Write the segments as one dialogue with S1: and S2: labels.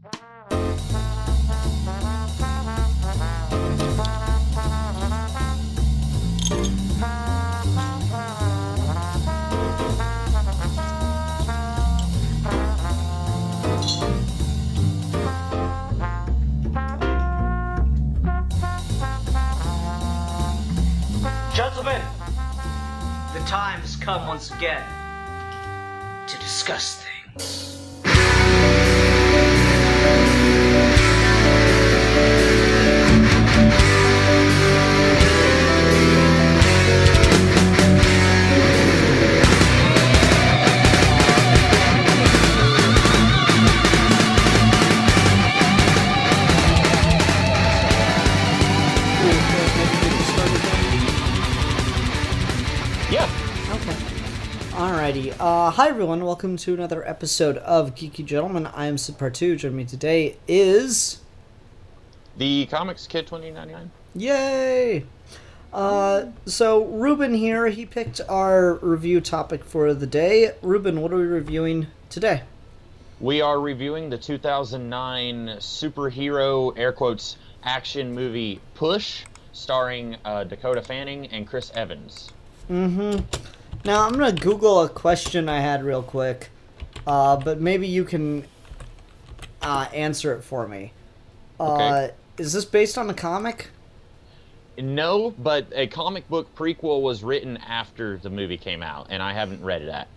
S1: Gentlemen, the time has come once again to discuss things.
S2: Alrighty, hi everyone, welcome to another episode of Geeky Gentlemen. I am Sid Part 2, joining me today is...
S3: The Comics Kid 2099.
S2: Yay! So Ruben here, he picked our review topic for the day. Ruben, what are we reviewing today?
S3: We are reviewing the 2009 superhero, air quotes, action movie Push, starring Dakota Fanning and Chris Evans.
S2: Now, I'm going to Google a question I had real quick, but maybe you can answer it for me.
S3: Okay.
S2: Is this based on a comic?
S3: No, but a comic book prequel was written after the movie came out, and I haven't read that.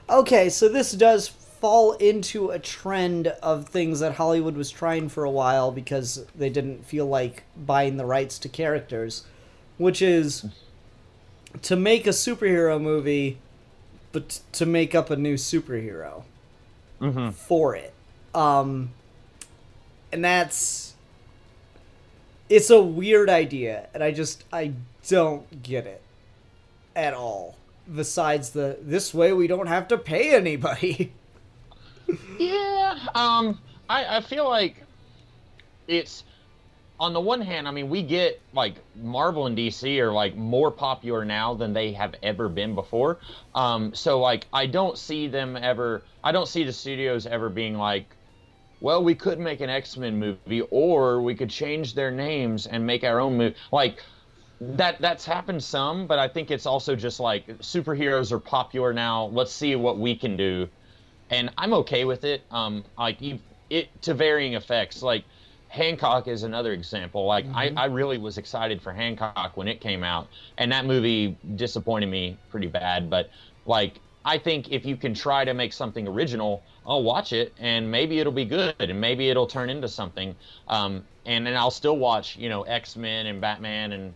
S2: Okay, so this does fall into a trend of things that Hollywood was trying for a while because they didn't feel like buying the rights to characters, which is... to make a superhero movie, but to make up a new superhero for it. And it's a weird idea, and I don't get it at all. Besides this way we don't have to pay anybody.
S3: Yeah, I feel like it's... On the one hand, I mean, we get, like, Marvel and DC are, like, more popular now than they have ever been before. So, like, I don't see the studios ever being like, well, we could make an X-Men movie, or we could change their names and make our own movie. Like, that's happened some, but I think it's also just, like, superheroes are popular now. Let's see what we can do. And I'm okay with it. To varying effects. Like, Hancock is another example. Like, I really was excited for Hancock when it came out, and that movie disappointed me pretty bad. But, like, I think if you can try to make something original, I'll watch it, and maybe it'll be good, and maybe it'll turn into something. And then I'll still watch, X-Men and Batman and,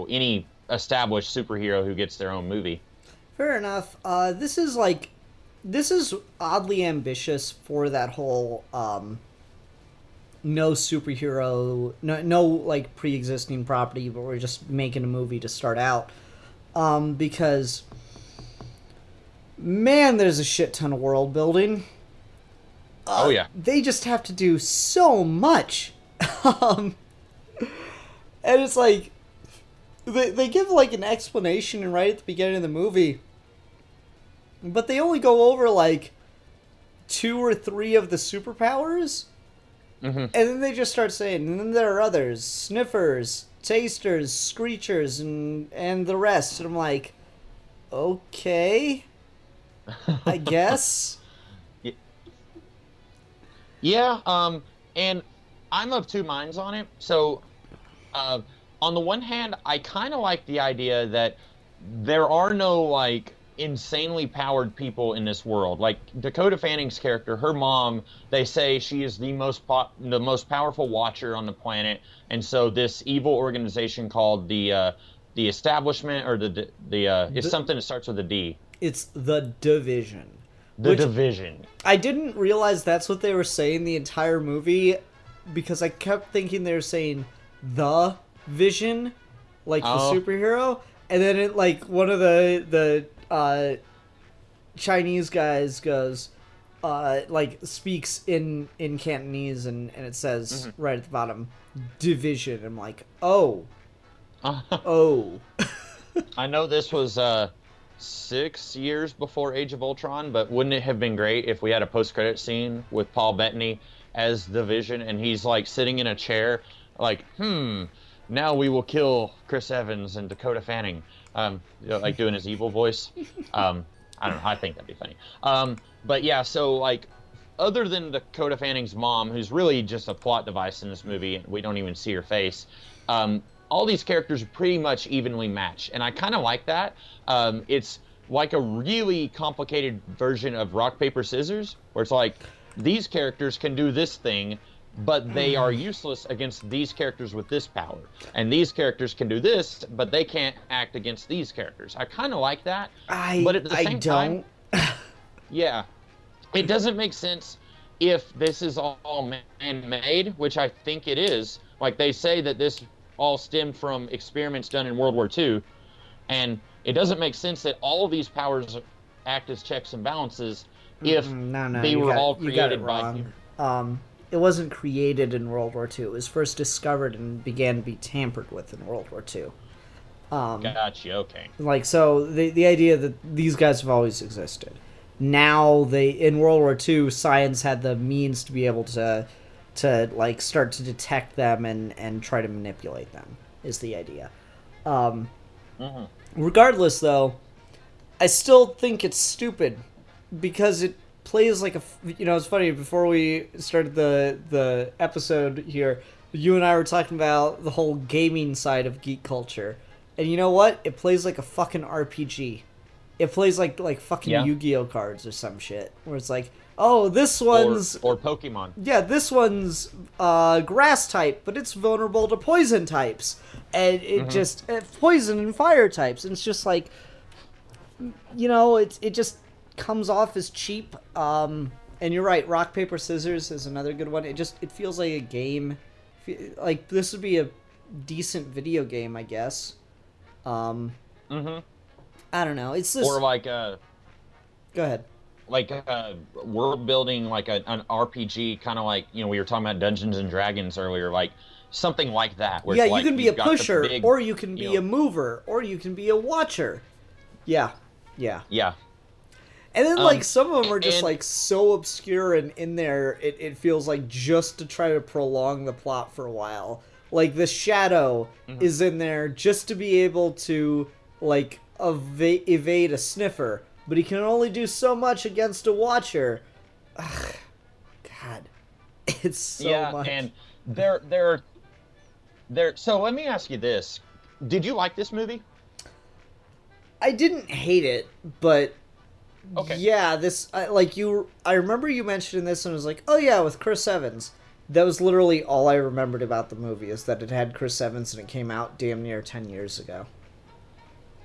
S3: any established superhero who gets their own movie.
S2: Fair enough. This is oddly ambitious for that whole, no superhero, no like pre-existing property, but we're just making a movie to start out. Because, man, there's a shit ton of world building.
S3: Oh yeah.
S2: They just have to do so much. And it's like, they give like an explanation right at the beginning of the movie, but they only go over like 2 or 3 of the superpowers. And then they just start saying, and then there are others, sniffers, tasters, screechers, and the rest. And I'm like, okay, I guess.
S3: Yeah, and I'm of two minds on it. So, on the one hand, I kind of like the idea that there are no, like, insanely powered people in this world. Like Dakota Fanning's character, her mom, they say she is the most powerful watcher on the planet, and so this evil organization called the Establishment, or it's something that starts with a D.
S2: It's the Division.
S3: Division.
S2: I didn't realize that's what they were saying the entire movie, because I kept thinking they were saying the Vision, like the superhero, and then it, like, one of the Chinese guys goes, speaks in Cantonese, and it says right at the bottom, Division. I'm like, oh.
S3: I know this was 6 years before Age of Ultron, but wouldn't it have been great if we had a post-credit scene with Paul Bettany as the Vision, and he's like sitting in a chair, like, now we will kill Chris Evans and Dakota Fanning, like doing his evil voice. I don't know. I think that'd be funny. But yeah, so like, other than Dakota Fanning's mom, who's really just a plot device in this movie, and we don't even see her face, all these characters are pretty much evenly matched, and I kind of like that. It's like a really complicated version of rock, paper, scissors, where it's like, these characters can do this thing, but they are useless against these characters with this power. And these characters can do this, but they can't act against these characters. I kind of like that. But at the same time, yeah, it doesn't make sense if this is all man-made, which I think it is. Like, they say that this all stemmed from experiments done in World War II, and it doesn't make sense that all of these powers act as checks and balances if they were all created by people.
S2: It wasn't created in World War II. It was first discovered and began to be tampered with in World War II.
S3: Gotcha, okay.
S2: Like, so the idea that these guys have always existed. Now, in World War II, science had the means to be able to like, start to detect them and try to manipulate them, is the idea. Regardless, though, I still think it's stupid, because it plays like a, it's funny, before we started the episode here, you and I were talking about the whole gaming side of geek culture, and you know what? It plays like a fucking RPG. It plays like fucking Yu-Gi-Oh cards or some shit, where it's like, oh, this one's...
S3: Or Pokemon.
S2: Yeah, this one's grass type, but it's vulnerable to poison types. And it just... poison and fire types. And it's just like... it just comes off as cheap. And you're right, rock, paper, scissors is another good one. It feels like a game. Like, this would be a decent video game, I guess. I don't know. It's this...
S3: Or like
S2: Go ahead.
S3: Like world building, like an RPG, kind of like, we were talking about Dungeons and Dragons earlier, like something like that. Where
S2: yeah,
S3: it's like
S2: you can be a pusher,
S3: big,
S2: or you can be a mover, or you can be a watcher. Yeah. And then, like, some of them are just, like, so obscure and in there, it feels like just to try to prolong the plot for a while. Like, the Shadow is in there just to be able to, like, evade a sniffer. But he can only do so much against a watcher. Ugh, God. It's so much.
S3: And they're... So let me ask you this. Did you like this movie?
S2: I didn't hate it, but...
S3: Okay.
S2: Yeah, I remember you mentioning this and I was like, oh yeah, with Chris Evans. That was literally all I remembered about the movie, is that it had Chris Evans and it came out damn near 10 years ago.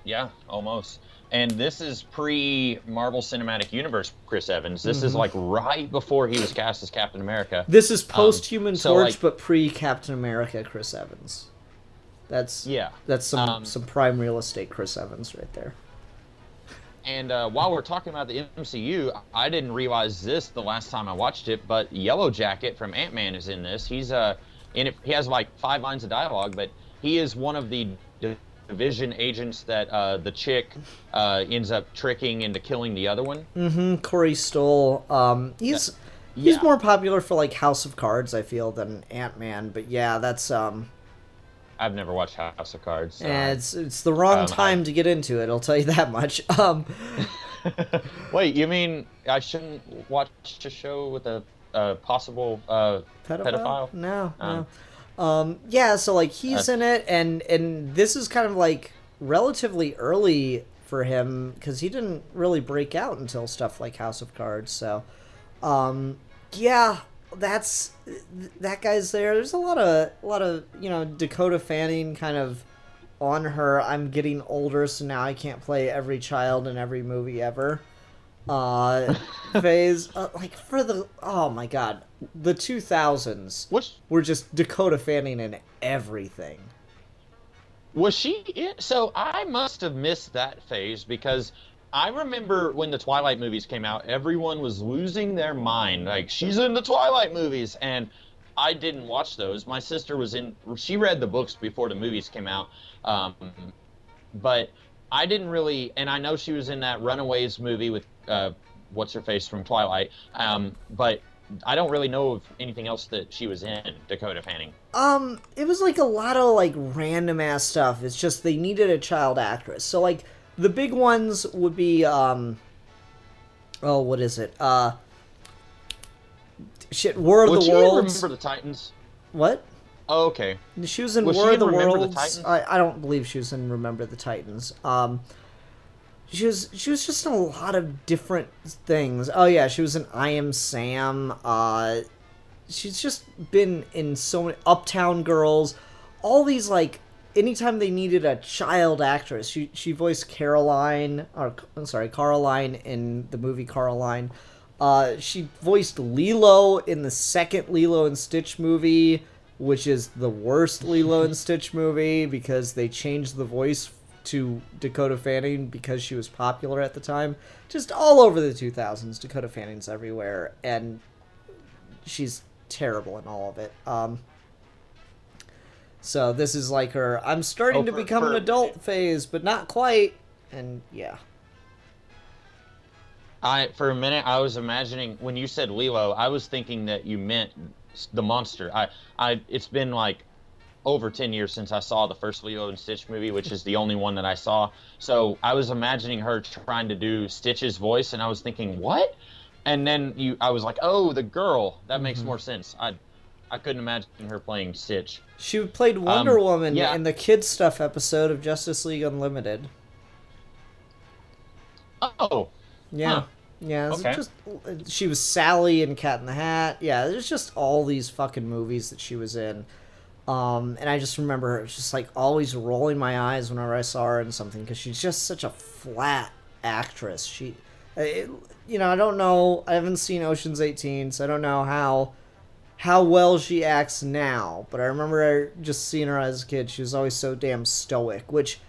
S3: Yeah, almost. And this is pre-Marvel Cinematic Universe Chris Evans. This is like right before he was cast as Captain America.
S2: This is post-Human Torch,
S3: like,
S2: but pre-Captain America Chris Evans. That's some prime real estate Chris Evans right there.
S3: And while we're talking about the MCU, I didn't realize this the last time I watched it, but Yellow Jacket from Ant-Man is in this. He's in it. He has like 5 lines of dialogue, but he is one of the Division agents that the chick ends up tricking into killing the other one.
S2: Corey Stoll. He's more popular for like House of Cards, I feel, than Ant-Man. But yeah, that's
S3: I've never watched House of Cards. So
S2: it's the wrong time to get into it. I'll tell you that much.
S3: Wait, you mean I shouldn't watch a show with a possible pedophile?
S2: No. Yeah, so like he's in it, and this is kind of like relatively early for him because he didn't really break out until stuff like House of Cards. So, yeah, that guy's there. There's a lot of Dakota Fanning kind of on her I'm getting older, so now I can't play every child in every movie ever phase. Like for the my god, the 2000s were just Dakota Fanning in everything.
S3: Was she in? So I must have missed that phase because I remember when the Twilight movies came out, everyone was losing their mind. Like, she's in the Twilight movies, and I didn't watch those. My sister she read the books before the movies came out, but I didn't really, and I know she was in that Runaways movie with what's her face from Twilight, but I don't really know of anything else that she was in, Dakota Fanning.
S2: It was like a lot of like random ass stuff. It's just they needed a child actress. So like the big ones would be what is it? War of the Worlds.
S3: Remember the Titans?
S2: What?
S3: Oh, okay.
S2: She was in
S3: Was
S2: War
S3: she
S2: of the
S3: in Remember the
S2: Worlds.
S3: Titans?
S2: I don't believe she was in Remember the Titans. She was just in a lot of different things. Oh yeah, she was in I Am Sam. She's just been in so many Uptown Girls. All these like anytime they needed a child actress, she voiced Caroline in the movie Caroline. She voiced Lilo in the second Lilo and Stitch movie, which is the worst Lilo and Stitch movie because they changed the voice to Dakota Fanning because she was popular at the time. Just all over the 2000s, Dakota Fanning's everywhere, and she's terrible in all of it. So this is like her, I'm starting to become an adult phase, but not quite, and yeah.
S3: For a minute, I was imagining when you said Lilo, I was thinking that you meant the monster. It's been like over 10 years since I saw the first Lilo and Stitch movie, which is the only one that I saw. So I was imagining her trying to do Stitch's voice, and I was thinking, what? And then I was like, oh, the girl. That makes more sense. I couldn't imagine her playing Stitch.
S2: She played Wonder Woman in the Kids Stuff episode of Justice League Unlimited.
S3: Oh.
S2: Yeah.
S3: Huh.
S2: Yeah, she was Sally in Cat in the Hat. Yeah, there's just all these fucking movies that she was in. And I just remember her just like always rolling my eyes whenever I saw her in something because she's just such a flat actress. I don't know. I haven't seen Ocean's 18, so I don't know how well she acts now. But I remember just seeing her as a kid. She was always so damn stoic, which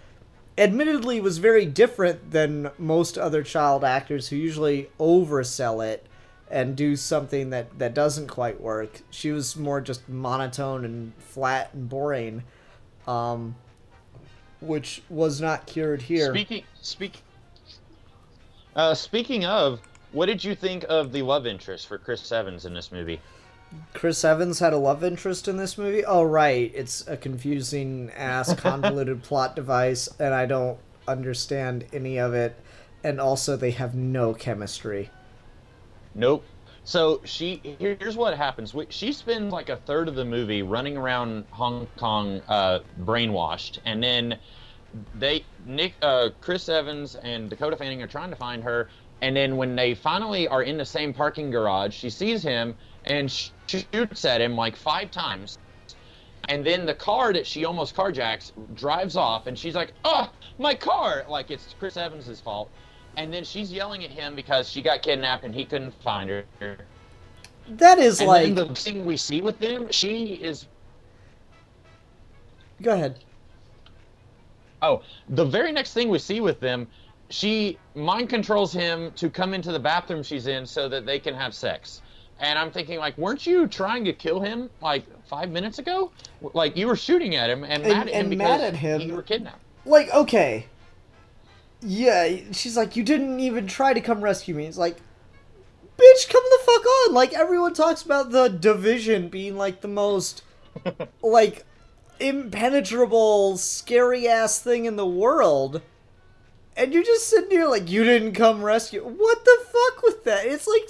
S2: admittedly was very different than most other child actors who usually oversell it and do something that doesn't quite work. She was more just monotone and flat and boring, which was not cured here.
S3: Speaking of, what did you think of the love interest for Chris Evans in this movie?
S2: Chris Evans had a love interest in this movie? Oh, right. It's a confusing ass convoluted plot device, and I don't understand any of it. And also, they have no chemistry.
S3: Nope. So here's what happens. She spends like a third of the movie running around Hong Kong, brainwashed, and then Chris Evans and Dakota Fanning are trying to find her, and then when they finally are in the same parking garage, she sees him and shoots at him like 5 times. And then the car that she almost carjacks drives off, and she's like, "Oh, my car!" Like it's Chris Evans' fault. And then she's yelling at him because she got kidnapped and he couldn't find her.
S2: That is
S3: and
S2: like...
S3: then the thing we see with them, she is...
S2: Go ahead.
S3: Oh, the very next thing we see with them, she mind controls him to come into the bathroom she's in so that they can have sex. And I'm thinking, like, weren't you trying to kill him, like, 5 minutes ago? Like, you were shooting at him and mad at him because you were kidnapped.
S2: Like, okay. Yeah, she's like, you didn't even try to come rescue me. It's like, bitch, come the fuck on. Like, everyone talks about the Division being, like, the most, like, impenetrable, scary-ass thing in the world. And you're just sitting here like, you didn't come rescue. What the fuck with that? It's like,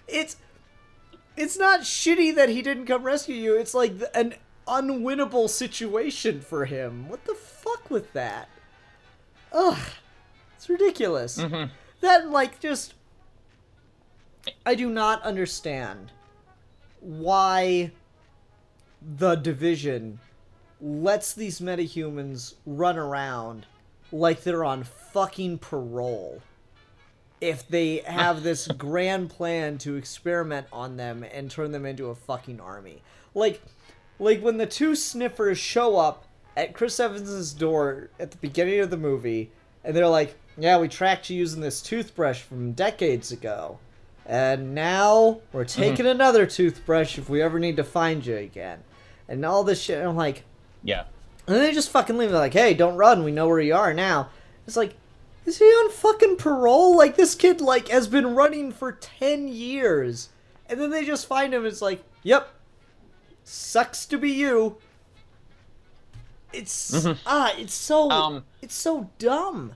S2: it's not shitty that he didn't come rescue you. It's like an unwinnable situation for him. What the fuck with that? Ugh. It's ridiculous.
S3: Mm-hmm.
S2: That, like, just... I do not understand why the Division lets these metahumans run around like they're on fucking parole if they have this grand plan to experiment on them and turn them into a fucking army. Like when the 2 sniffers show up at Chris Evans' door at the beginning of the movie, and they're like, yeah, we tracked you using this toothbrush from decades ago, and now we're taking another toothbrush if we ever need to find you again. And all this shit, and I'm like...
S3: Yeah.
S2: And then they just fucking leave. They're like, hey, don't run, we know where you are now. It's like, is he on fucking parole? Like, this kid, like, has been running for 10 years. And then they just find him, it's like, yep, sucks to be you. It's, it's so dumb.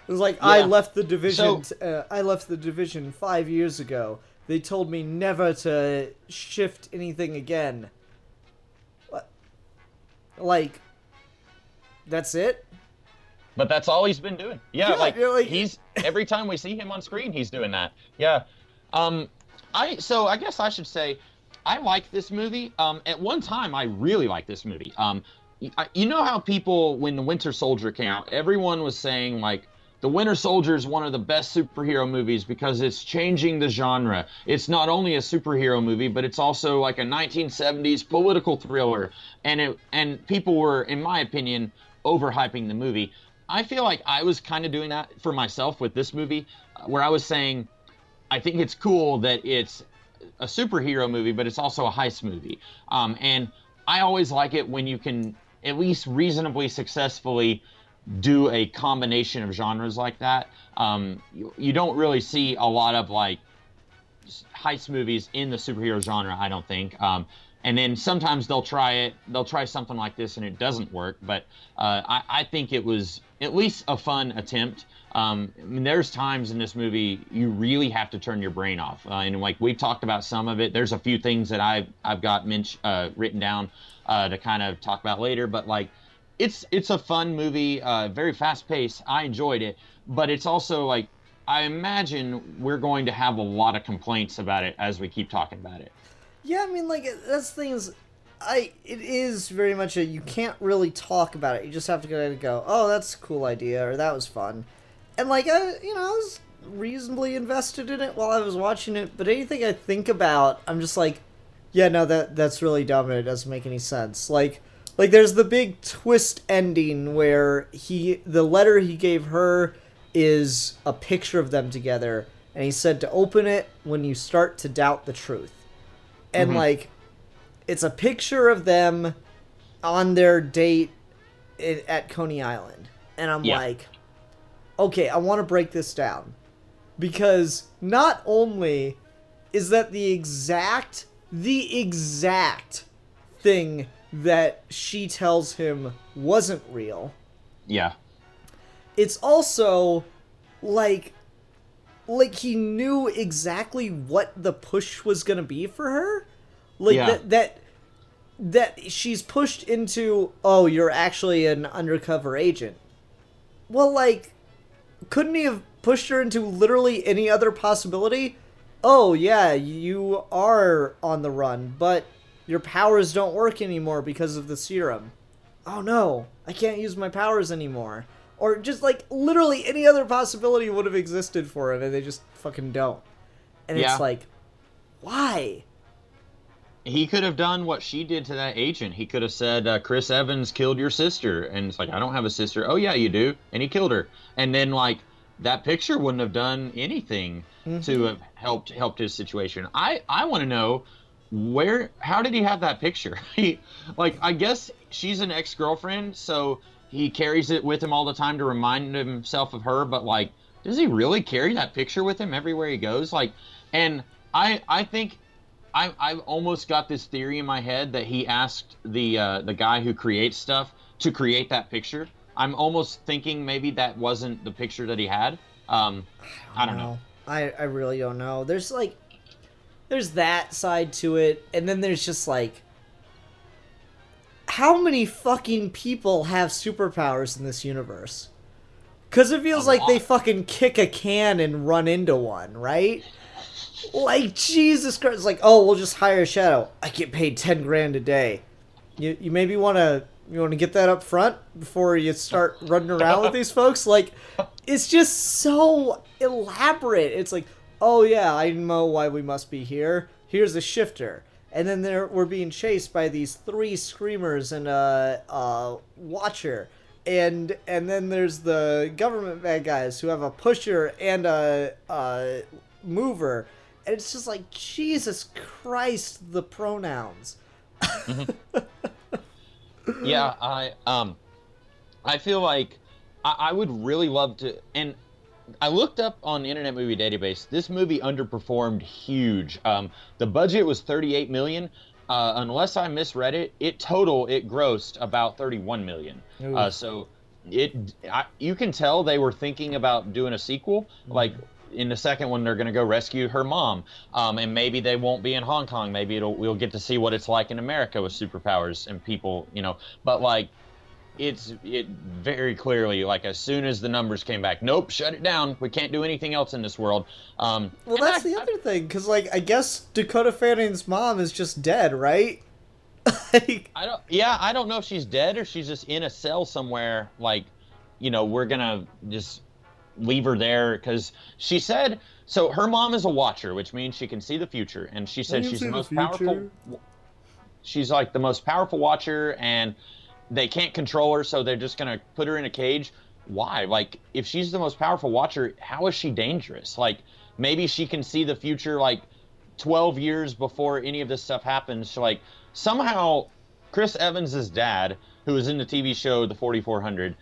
S2: It's like,
S3: Yeah.
S2: I left the division 5 years ago. They told me never to shift anything again. Like, that's it?
S3: But that's all he's been doing. Yeah, like
S2: like
S3: he's every time we see him on screen, he's doing that. Yeah. I guess I should say I like this movie. At one time, I really liked this movie. You know how people, when the Winter Soldier came out, everyone was saying like, the Winter Soldier is one of the best superhero movies because it's changing the genre. It's not only a superhero movie, but it's also like a 1970s political thriller. And people were, in my opinion, overhyping the movie. I feel like I was kind of doing that for myself with this movie, where I was saying, I think it's cool that it's a superhero movie, but it's also a heist movie. And I always like it when you can at least reasonably successfully do a combination of genres like that. You don't really see a lot of like heist movies in the superhero genre, I don't think. And then sometimes they'll try something like this and it doesn't work. But I think it was at least a fun attempt. I mean, there's times in this movie you really have to turn your brain off. And like we've talked about some of it. There's a few things that I've got written down to kind of talk about later. But like, it's a fun movie, very fast paced. I enjoyed it, but it's also like, I imagine we're going to have a lot of complaints about it as we keep talking about it.
S2: Yeah, I mean, like, that's the thing is, it is very much you can't really talk about it. You just have to go, oh, that's a cool idea, or that was fun. And, like, I was reasonably invested in it while I was watching it, but anything I think about, I'm just like, yeah, no, that's really dumb and it doesn't make any sense. Like, there's the big twist ending where the letter he gave her is a picture of them together, and he said to open it when you start to doubt the truth. And, like, it's a picture of them on their date at Coney Island. And I'm like, okay, I want to break this down. Because not only is that the exact thing that she tells him wasn't real. Yeah. It's also like he knew exactly what the push was gonna be for her. Like that she's pushed into, oh, you're actually an undercover agent. Well, like, couldn't he have pushed her into literally any other possibility? Oh yeah, you are on the run, but your powers don't work anymore because of the serum. Oh no, I can't use my powers anymore. Or just, like, literally any other possibility would have existed for him, and they just fucking don't. And it's like, why?
S3: He could have done what she did to that agent. He could have said, Chris Evans killed your sister. And it's like, I don't have a sister. Oh, yeah, you do. And he killed her. And then, like, that picture wouldn't have done anything to have helped his situation. I want to know, how did he have that picture? I guess she's an ex-girlfriend, so he carries it with him all the time to remind himself of her, but, like, does he really carry that picture with him everywhere he goes? Like, and I think I've almost got this theory in my head that he asked the guy who creates stuff to create that picture. I'm almost thinking maybe that wasn't the picture that he had. I don't know.
S2: I really don't know. There's that side to it, and then there's just, like, how many fucking people have superpowers in this universe? Because it feels like they fucking kick a can and run into one, right? Like, Jesus Christ. It's like, oh, we'll just hire a Shadow. I get paid 10 grand a day. You maybe want to get that up front before you start running around with these folks? Like, it's just so elaborate. It's like, oh yeah, I know why we must be here. Here's a shifter. And then we're being chased by these 3 screamers and a watcher. And then there's the government bad guys who have a pusher and a mover. And it's just like, Jesus Christ, the pronouns.
S3: Yeah, I feel like I would really love to, and I looked up on Internet Movie Database. This movie underperformed huge. The budget was $38 million. Unless I misread it, it grossed about $31 million. So you can tell they were thinking about doing a sequel. Like in the second one, they're going to go rescue her mom, and maybe they won't be in Hong Kong. Maybe we'll get to see what it's like in America with superpowers and people, But like, it very clearly, like, as soon as the numbers came back, nope, shut it down. We can't do anything else in this world.
S2: Well, that's the other thing, because, like, I guess Dakota Fanning's mom is just dead, right?
S3: I don't know if she's dead or she's just in a cell somewhere. Like, we're gonna just leave her there, because she said, so her mom is a watcher, which means she can see the future, and she said she's the most powerful. She's like the most powerful watcher, and they can't control her, so they're just going to put her in a cage. Why? Like, if she's the most powerful watcher, how is she dangerous? Like, maybe she can see the future, like, 12 years before any of this stuff happens. So, like, somehow Chris Evans' dad, who was in the TV show The 4400,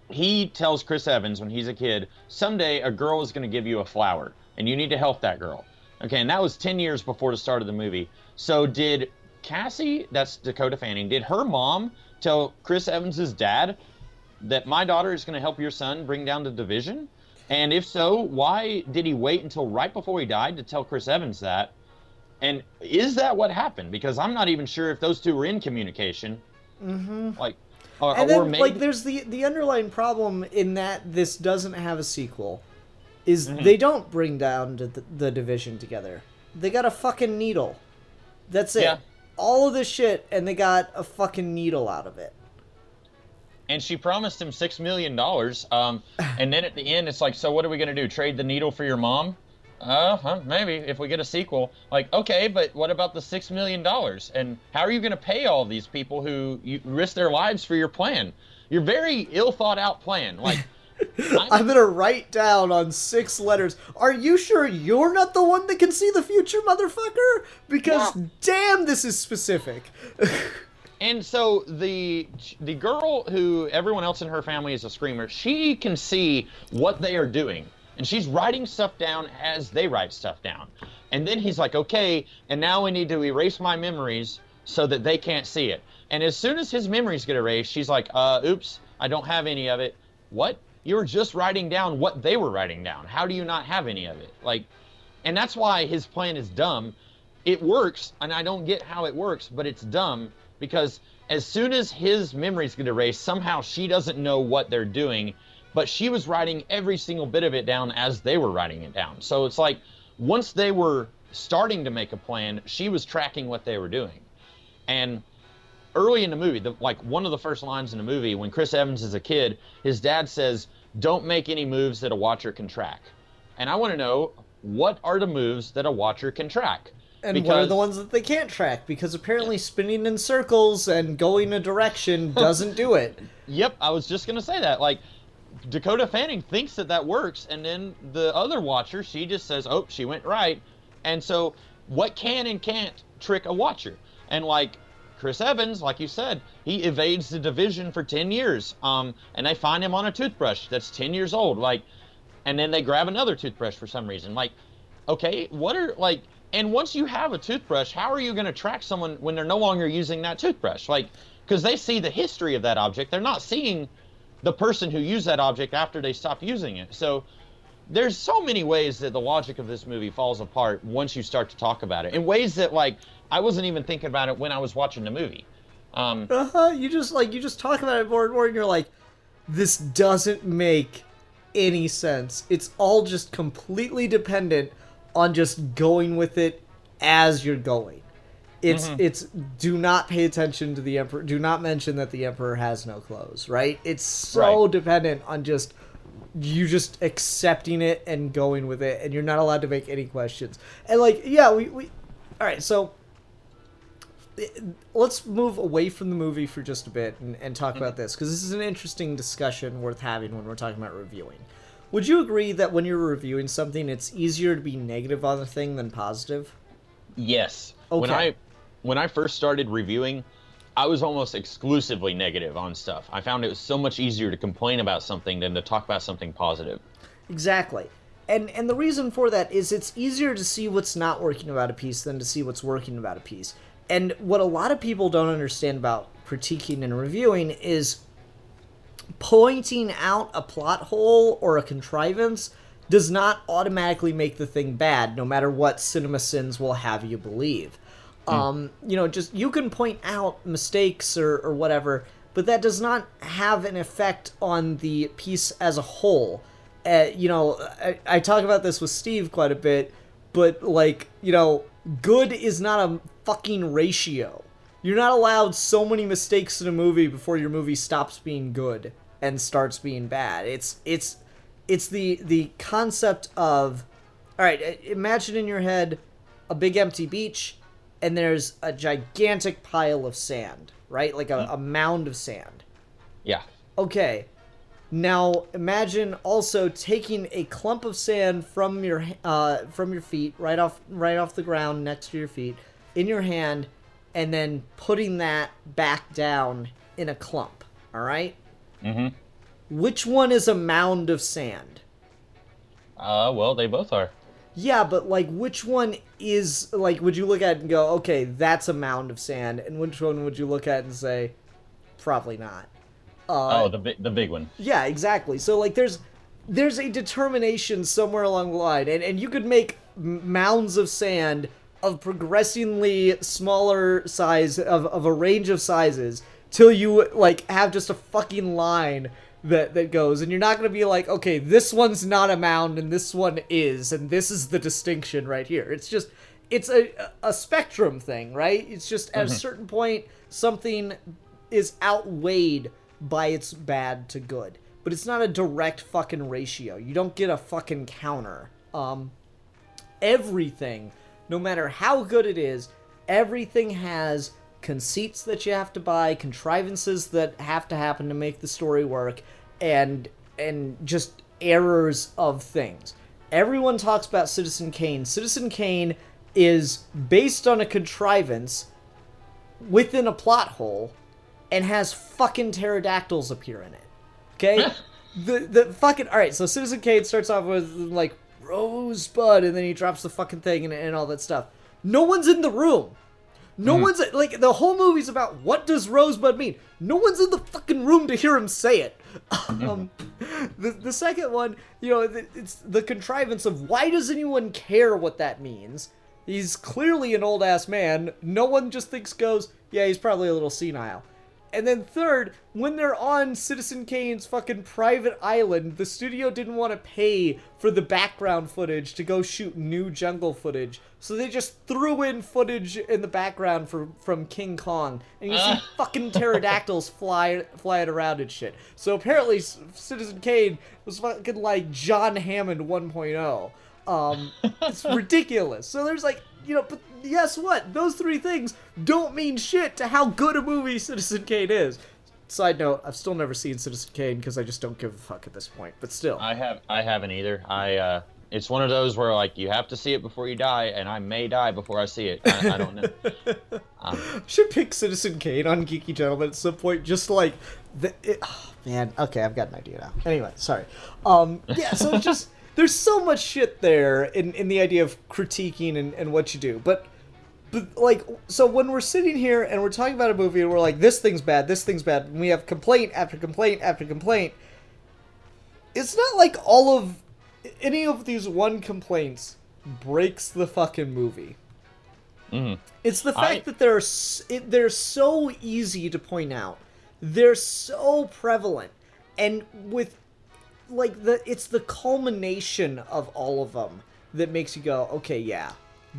S3: he tells Chris Evans when he's a kid, someday a girl is going to give you a flower, and you need to help that girl. Okay, and that was 10 years before the start of the movie. So did Cassie, that's Dakota Fanning, did her mom tell Chris Evans' dad that my daughter is going to help your son bring down the division? And if so, why did he wait until right before he died to tell Chris Evans that? And is that what happened? Because I'm not even sure if those two were in communication.
S2: Mm-hmm.
S3: Like,
S2: and then,
S3: or maybe...
S2: like, there's the underlying problem in that this doesn't have a sequel. Is
S3: Mm-hmm.
S2: they don't bring down the division together. They got a fucking needle. That's it.
S3: Yeah.
S2: All of this shit, and they got a fucking needle out of it.
S3: And she promised him $6 million. And then at the end, it's like, so what are we going to do? Trade the needle for your mom? Maybe, if we get a sequel. Like, okay, but what about the $6 million? And how are you going to pay all these people who you risk their lives for your plan? Your very ill-thought-out plan. Like,
S2: I'm gonna write down on 6 letters. Are you sure you're not the one that can see the future, motherfucker? Because damn, this is specific.
S3: And so the girl who everyone else in her family is a screamer, she can see what they are doing. And she's writing stuff down as they write stuff down. And then he's like, okay, and now we need to erase my memories so that they can't see it. And as soon as his memories get erased, she's like, oops, I don't have any of it. What? You were just writing down what they were writing down. How do you not have any of it? Like, and that's why his plan is dumb. It works, and I don't get how it works, but it's dumb because as soon as his memories get erased, somehow she doesn't know what they're doing, but she was writing every single bit of it down as they were writing it down. So it's like once they were starting to make a plan, she was tracking what they were doing. And early in the movie, like one of the first lines in the movie, when Chris Evans is a kid, his dad says, don't make any moves that a watcher can track. And I want to know, what are the moves that a watcher can track?
S2: And what are the ones that they can't track? Because apparently spinning in circles and going a direction doesn't do it.
S3: Yep, I was just going to say that. Like, Dakota Fanning thinks that works, and then the other watcher, she just says, oh, she went right. And so what can and can't trick a watcher? And like Chris Evans, like you said, he evades the division for 10 years. And they find him on a toothbrush that's 10 years old. Like, and then they grab another toothbrush for some reason. Like, okay, and once you have a toothbrush, how are you going to track someone when they're no longer using that toothbrush? Like, because they see the history of that object. They're not seeing the person who used that object after they stopped using it. So there's so many ways that the logic of this movie falls apart once you start to talk about it. In ways that, like, I wasn't even thinking about it when I was watching the movie.
S2: You just talk about it more and more, and you're like, this doesn't make any sense. It's all just completely dependent on just going with it as you're going. It's do not pay attention to the Emperor. Do not mention that the Emperor has no clothes, right? It's so dependent on just you just accepting it and going with it, and you're not allowed to make any questions. And like, yeah, we all right, so let's move away from the movie for just a bit and talk about this, because this is an interesting discussion worth having when we're talking about reviewing. Would you agree that when you're reviewing something, it's easier to be negative on a thing than positive?
S3: Yes.
S2: Okay.
S3: When I first started reviewing, I was almost exclusively negative on stuff. I found it was so much easier to complain about something than to talk about something positive.
S2: Exactly. And the reason for that is it's easier to see what's not working about a piece than to see what's working about a piece. And what a lot of people don't understand about critiquing and reviewing is pointing out a plot hole or a contrivance does not automatically make the thing bad, no matter what CinemaSins will have you believe. Just you can point out mistakes or whatever, but that does not have an effect on the piece as a whole. I talk about this with Steve quite a bit, but good is not a fucking ratio. You're not allowed so many mistakes in a movie before your movie stops being good and starts being bad. It's the concept of, all right, imagine in your head a big empty beach, and there's a gigantic pile of sand, right? Like a mound of sand.
S3: Yeah.
S2: Okay. Now imagine also taking a clump of sand from your feet, right off the ground next to your feet, in your hand, and then putting that back down in a clump. All right.
S3: Mm-hmm.
S2: Which one is a mound of sand?
S3: Well, they both are.
S2: Yeah, but which one is would you look at it and go, okay, that's a mound of sand, and which one would you look at and say, probably not?
S3: The big one.
S2: Yeah, exactly. So there's a determination somewhere along the line, and you could make mounds of sand of progressively smaller size of a range of sizes till you have just a fucking line that goes, and you're not going to be like, okay, this one's not a mound and this one is, and this is the distinction right here. It's a spectrum thing, right? It's just at a certain point something is outweighed by its bad to good, but it's not a direct fucking ratio. You don't get a fucking counter. Everything, no matter how good it is, everything has conceits that you have to buy, contrivances that have to happen to make the story work, and just errors of things. Everyone talks about Citizen Kane. Citizen Kane is based on a contrivance within a plot hole and has fucking pterodactyls appear in it. Okay? the fucking... Alright, so Citizen Kane starts off with, Rosebud, and then he drops the fucking thing and all that stuff. No one's in the room. No one's... the whole movie's about what does Rosebud mean. No one's in the fucking room to hear him say it. The second one, it's the contrivance of why does anyone care what that means? He's clearly an old-ass man. No one just goes, yeah, he's probably a little senile. And then third, when they're on Citizen Kane's fucking private island, the studio didn't want to pay for the background footage to go shoot new jungle footage. So they just threw in footage in the background from King Kong. And you see fucking pterodactyls flying around and shit. So apparently Citizen Kane was fucking like John Hammond 1.0. It's ridiculous. So there's but guess what? Those three things don't mean shit to how good a movie Citizen Kane is. Side note, I've still never seen Citizen Kane because I just don't give a fuck at this point. But still,
S3: I haven't either. It's one of those where you have to see it before you die, and I may die before I see it. I don't know.
S2: Should pick Citizen Kane on Geeky Gentleman at some point. Just man. Okay, I've got an idea now. Anyway, sorry. Yeah. So it's just. There's so much shit there in the idea of critiquing and what you do. But so when we're sitting here and we're talking about a movie and we're like, this thing's bad, and we have complaint after complaint after complaint, it's not like any of these one complaints breaks the fucking movie. Mm-hmm. It's the fact that they're so easy to point out. They're so prevalent. And with... it's the culmination of all of them that makes you go, okay, yeah,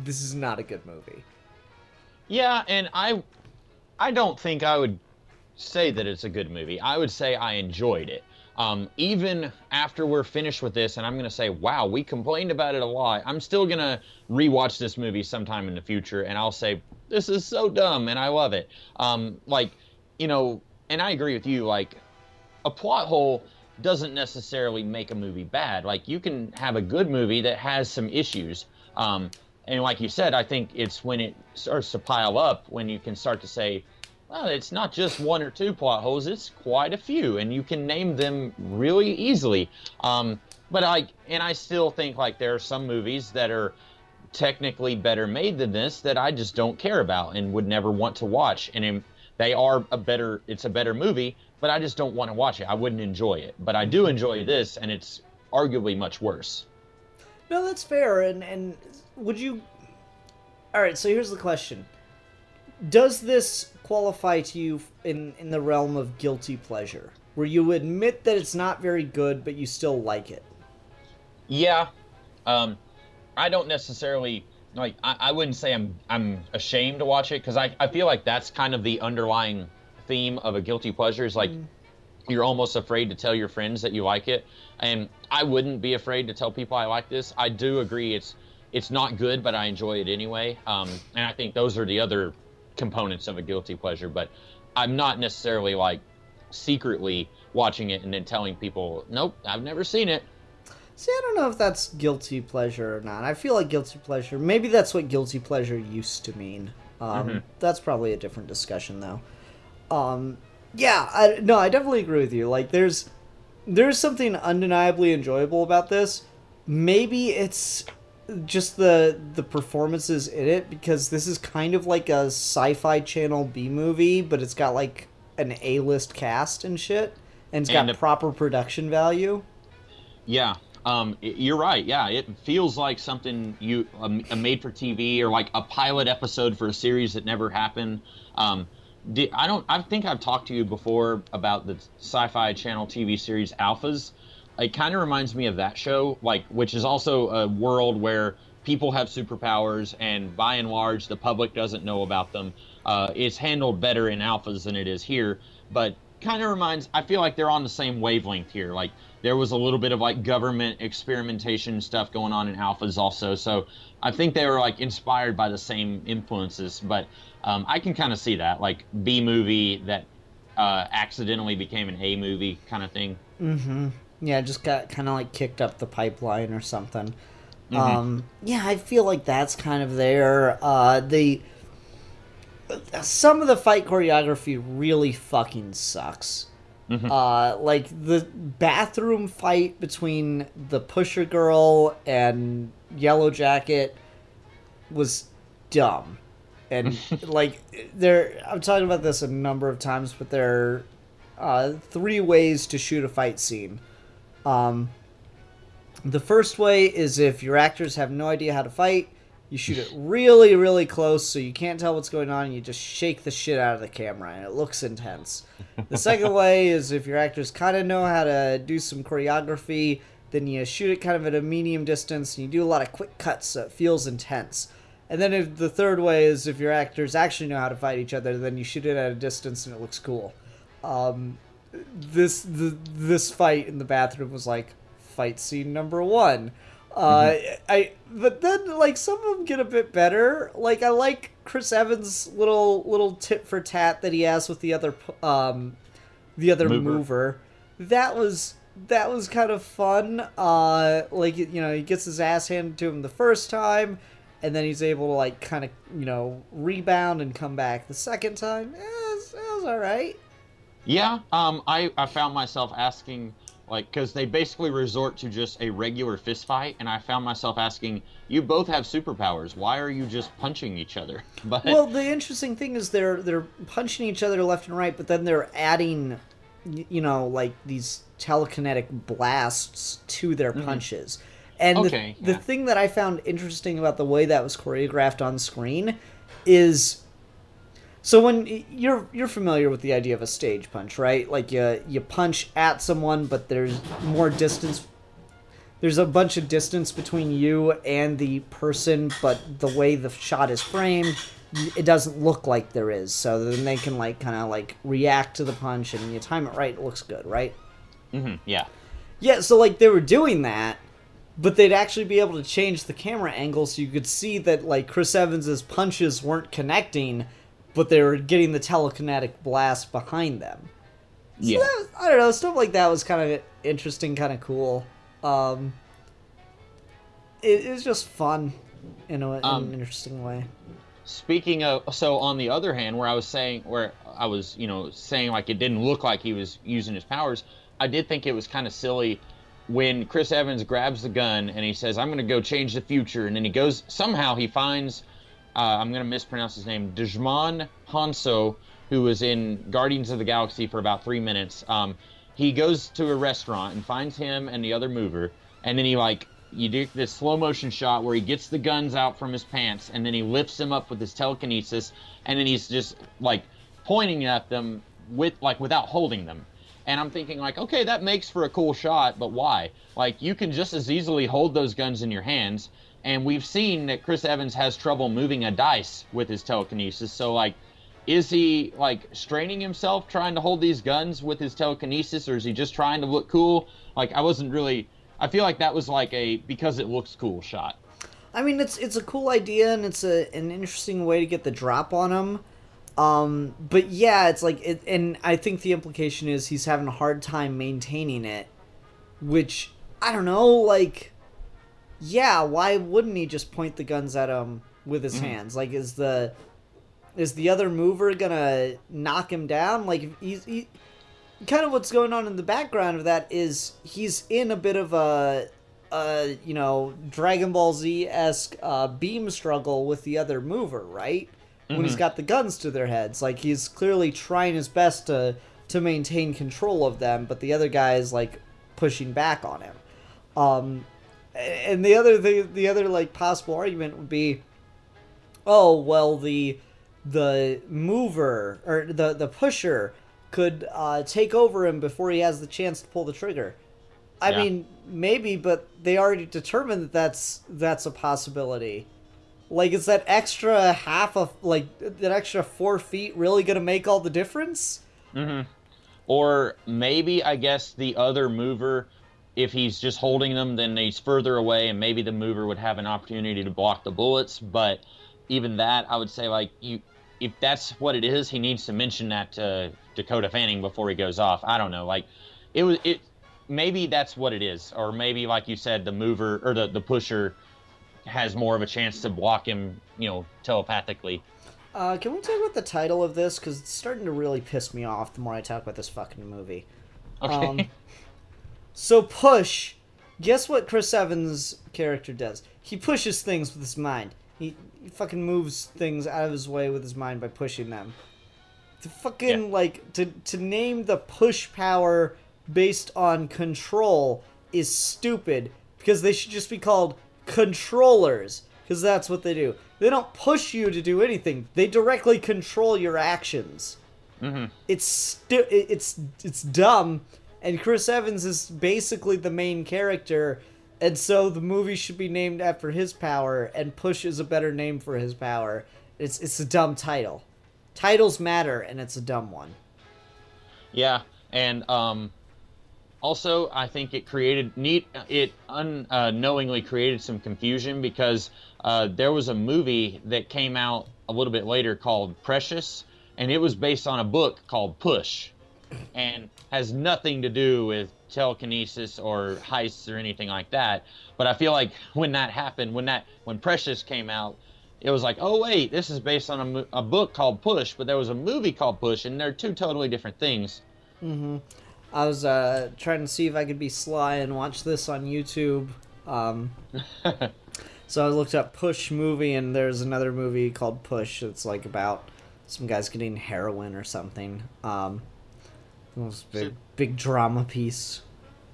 S2: this is not a good movie.
S3: Yeah, and I don't think I would say that it's a good movie. I would say I enjoyed it. Even after we're finished with this, and I'm going to say, wow, we complained about it a lot, I'm still going to rewatch this movie sometime in the future, and I'll say, this is so dumb, and I love it. And I agree with you, a plot hole doesn't necessarily make a movie bad. You can have a good movie that has some issues. And like you said, I think it's when it starts to pile up when you can start to say, Well, it's not just one or two plot holes; it's quite a few, and you can name them really easily. But I still think like there are some movies that are technically better made than this that I just don't care about and would never want to watch. And they are it's a better movie, but I just don't want to watch it. I wouldn't enjoy it. But I do enjoy this, and it's arguably much worse.
S2: No, that's fair. And would you? All right. So here's the question: does this qualify to you in the realm of guilty pleasure, where you admit that it's not very good, but you still like it?
S3: Yeah. I don't necessarily like. I wouldn't say I'm ashamed to watch it, because I feel like that's kind of the underlying theme of a guilty pleasure. Is like you're almost afraid to tell your friends that you like it, and I wouldn't be afraid to tell people I like this. I do agree it's not good, but I enjoy it anyway. And I think those are the other components of a guilty pleasure. But I'm not necessarily like secretly watching it and then telling people, nope, I've never seen it.
S2: See, I don't know if that's guilty pleasure or not. I feel like guilty pleasure, maybe that's what guilty pleasure used to mean. That's probably a different discussion, though. Yeah, I definitely agree with you. Like, there's something undeniably enjoyable about this. Maybe it's just the performances in it, because this is kind of like a Sci-Fi Channel B-movie, but it's got, like, an A-list cast and shit, and it's got proper production value.
S3: Yeah. You're right. Yeah, it feels like something a made for TV, or like a pilot episode for a series that never happened. I think I've talked to you before about the Sci-Fi Channel TV series Alphas. It kind of reminds me of that show, like, which is also a world where people have superpowers, and by and large, the public doesn't know about them. It's handled better in Alphas than it is here, but kind of I feel like they're on the same wavelength here. Like, there was a little bit of like government experimentation stuff going on in Alphas also, so I think they were like inspired by the same influences. But I can kind of see that, like, B movie that accidentally became an A movie kind of thing.
S2: Yeah, just got kind of like kicked up the pipeline or something. Yeah, I feel like that's kind of there. Some of the fight choreography really fucking sucks. Like the bathroom fight between the Pusher Girl and Yellow Jacket was dumb. And like I'm talking about this a number of times, but there are 3 ways to shoot a fight scene. The first way is if your actors have no idea how to fight, you shoot it really, really close so you can't tell what's going on, and you just shake the shit out of the camera, and it looks intense. The second way is if your actors kind of know how to do some choreography, then you shoot it kind of at a medium distance, and you do a lot of quick cuts so it feels intense. And then the third way is if your actors actually know how to fight each other, then you shoot it at a distance and it looks cool. This fight in the bathroom was like fight scene number 1. But then, like, some of them get a bit better. Like, I like Chris Evans' little tit for tat that he has with the other mover. That was kind of fun. Like, you know, he gets his ass handed to him the first time, and then he's able to, like, kind of, you know, rebound and come back the second time. It was all right.
S3: Yeah. I found myself asking, like, because they basically resort to just a regular fist fight, and I found myself asking, you both have superpowers. Why are you just punching each other? But
S2: well, the interesting thing is they're punching each other left and right, but then they're adding, you know, like these telekinetic blasts to their punches. And the thing that I found interesting about the way that was choreographed on screen is, so when you're familiar with the idea of a stage punch, right? Like you punch at someone, but there's more distance. There's a bunch of distance between you and the person, but the way the shot is framed, it doesn't look like there is. So then they can like kind of like react to the punch, and you time it right, it looks good, right?
S3: Yeah.
S2: Yeah. So like they were doing that, but they'd actually be able to change the camera angle so you could see that like Chris Evans's punches weren't connecting, but they were getting the telekinetic blast behind them. So
S3: Yeah.
S2: I don't know, stuff like that was kind of interesting, kind of cool. It was just fun in an interesting way.
S3: Speaking of, so on the other hand, where I was saying, where I was, saying like it didn't look like he was using his powers, I did think it was kind of silly when Chris Evans grabs the gun and he says, "I'm going to go change the future," and then he goes, somehow he finds, I'm going to mispronounce his name, Djimon Hounsou, who was in Guardians of the Galaxy for about 3 minutes. He goes to a restaurant and finds him and the other mover, and then you do this slow motion shot where he gets the guns out from his pants, and then he lifts them up with his telekinesis, and then he's just like pointing at them without holding them. And I'm thinking like, okay, that makes for a cool shot, but why? Like, you can just as easily hold those guns in your hands, and we've seen that Chris Evans has trouble moving a dice with his telekinesis. So like, is he like straining himself trying to hold these guns with his telekinesis, or is he just trying to look cool? Like, I feel like that was like a because it looks cool shot.
S2: I mean, it's a cool idea, and it's an interesting way to get the drop on him. But yeah, it's like and I think the implication is he's having a hard time maintaining it, which I don't know. Like, yeah, why wouldn't he just point the guns at him with his hands? Like, is the other mover gonna knock him down? Like, he kind of what's going on in the background of that is he's in a bit of a Dragon Ball Z-esque beam struggle with the other mover, right? When he's got the guns to their heads. Like, he's clearly trying his best to maintain control of them, but the other guy is, like, pushing back on him. And the other like, possible argument would be, oh, well, the mover, or the pusher, could take over him before he has the chance to pull the trigger. I mean, maybe, but they already determined that that's a possibility. Like, is that extra that extra 4 feet really going to make all the difference?
S3: Mm-hmm. Or maybe, I guess, the other mover, if he's just holding them, then he's further away, and maybe the mover would have an opportunity to block the bullets. But even that, I would say, like, if that's what it is, he needs to mention that to Dakota Fanning before he goes off. I don't know. Like, maybe that's what it is. Or maybe, like you said, the mover, or the pusher has more of a chance to block him, telepathically.
S2: Can we talk about the title of this? Because it's starting to really piss me off the more I talk about this fucking movie.
S3: Okay.
S2: So Push, guess what Chris Evans' character does? He pushes things with his mind. He fucking moves things out of his way with his mind by pushing them. To fucking, to name the push power based on control is stupid, because they should just be called controllers, because that's what they do. They don't push you to do anything. They directly control your actions.
S3: Mm-hmm.
S2: It's dumb, and Chris Evans is basically the main character, and so the movie should be named after his power, and Push is a better name for his power. It's a dumb title. Titles matter, and it's a dumb one.
S3: Yeah, and also, I think it unknowingly created some confusion, because there was a movie that came out a little bit later called Precious, and it was based on a book called Push, and has nothing to do with telekinesis or heists or anything like that. But I feel like when that happened, when Precious came out, it was like, oh wait, this is based on a book called Push, but there was a movie called Push, and they're two totally different things.
S2: Mm-hmm. I was trying to see if I could be sly and watch this on YouTube. So I looked up Push movie, and there's another movie called Push. It's like about some guys getting heroin or something. It was a big drama piece.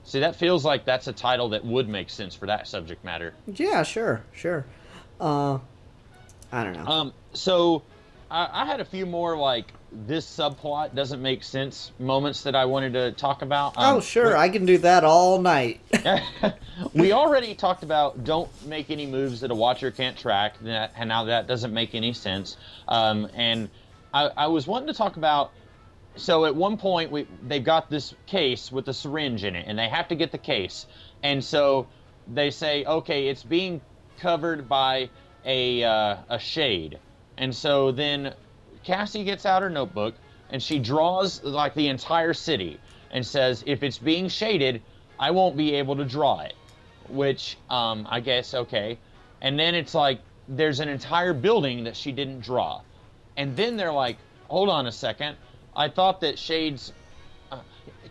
S3: See, that feels like that's a title that would make sense for that subject matter.
S2: Yeah, sure. I don't know.
S3: So I had a few more, like, this subplot doesn't make sense moments that I wanted to talk about.
S2: Sure, I can do that all night.
S3: We already talked about don't make any moves that a watcher can't track, and now that doesn't make any sense. And I was wanting to talk about, so at one point they've got this case with a syringe in it, and they have to get the case. And so they say, okay, it's being covered by a shade. And so then Cassie gets out her notebook, and she draws, like, the entire city, and says, if it's being shaded, I won't be able to draw it. Which, I guess, okay. And then it's like, there's an entire building that she didn't draw. And then they're like, hold on a second, I thought that Shades.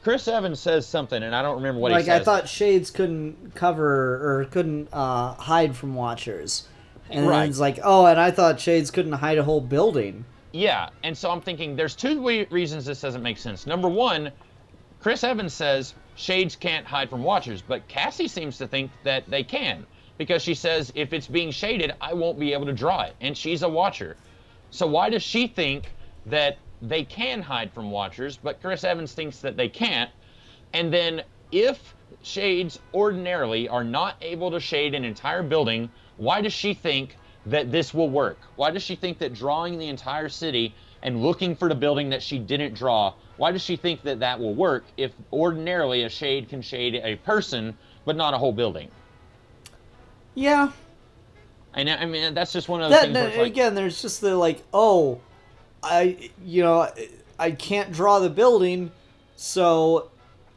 S3: Chris Evans says something, and I don't remember what he
S2: like
S3: says.
S2: I thought Shades couldn't cover or couldn't hide from Watchers, and
S3: Right.
S2: then it's like, oh, and I thought Shades couldn't hide a whole building.
S3: Yeah, and so I'm thinking there's two reasons this doesn't make sense. Number one, Chris Evans says Shades can't hide from Watchers, but Cassie seems to think that they can, because she says if it's being shaded, I won't be able to draw it, and she's a Watcher. So why does she think that they can hide from Watchers, but Chris Evans thinks that they can't? And then if Shades ordinarily are not able to shade an entire building, why does she think that this will work? Why does she think that drawing the entire city and looking for the building that she didn't draw, why does she think that that will work if ordinarily a shade can shade a person but not a whole building?
S2: Yeah.
S3: And I mean, that's just one of the things where it's like,
S2: again, there's just the like, oh, I can't draw the building, so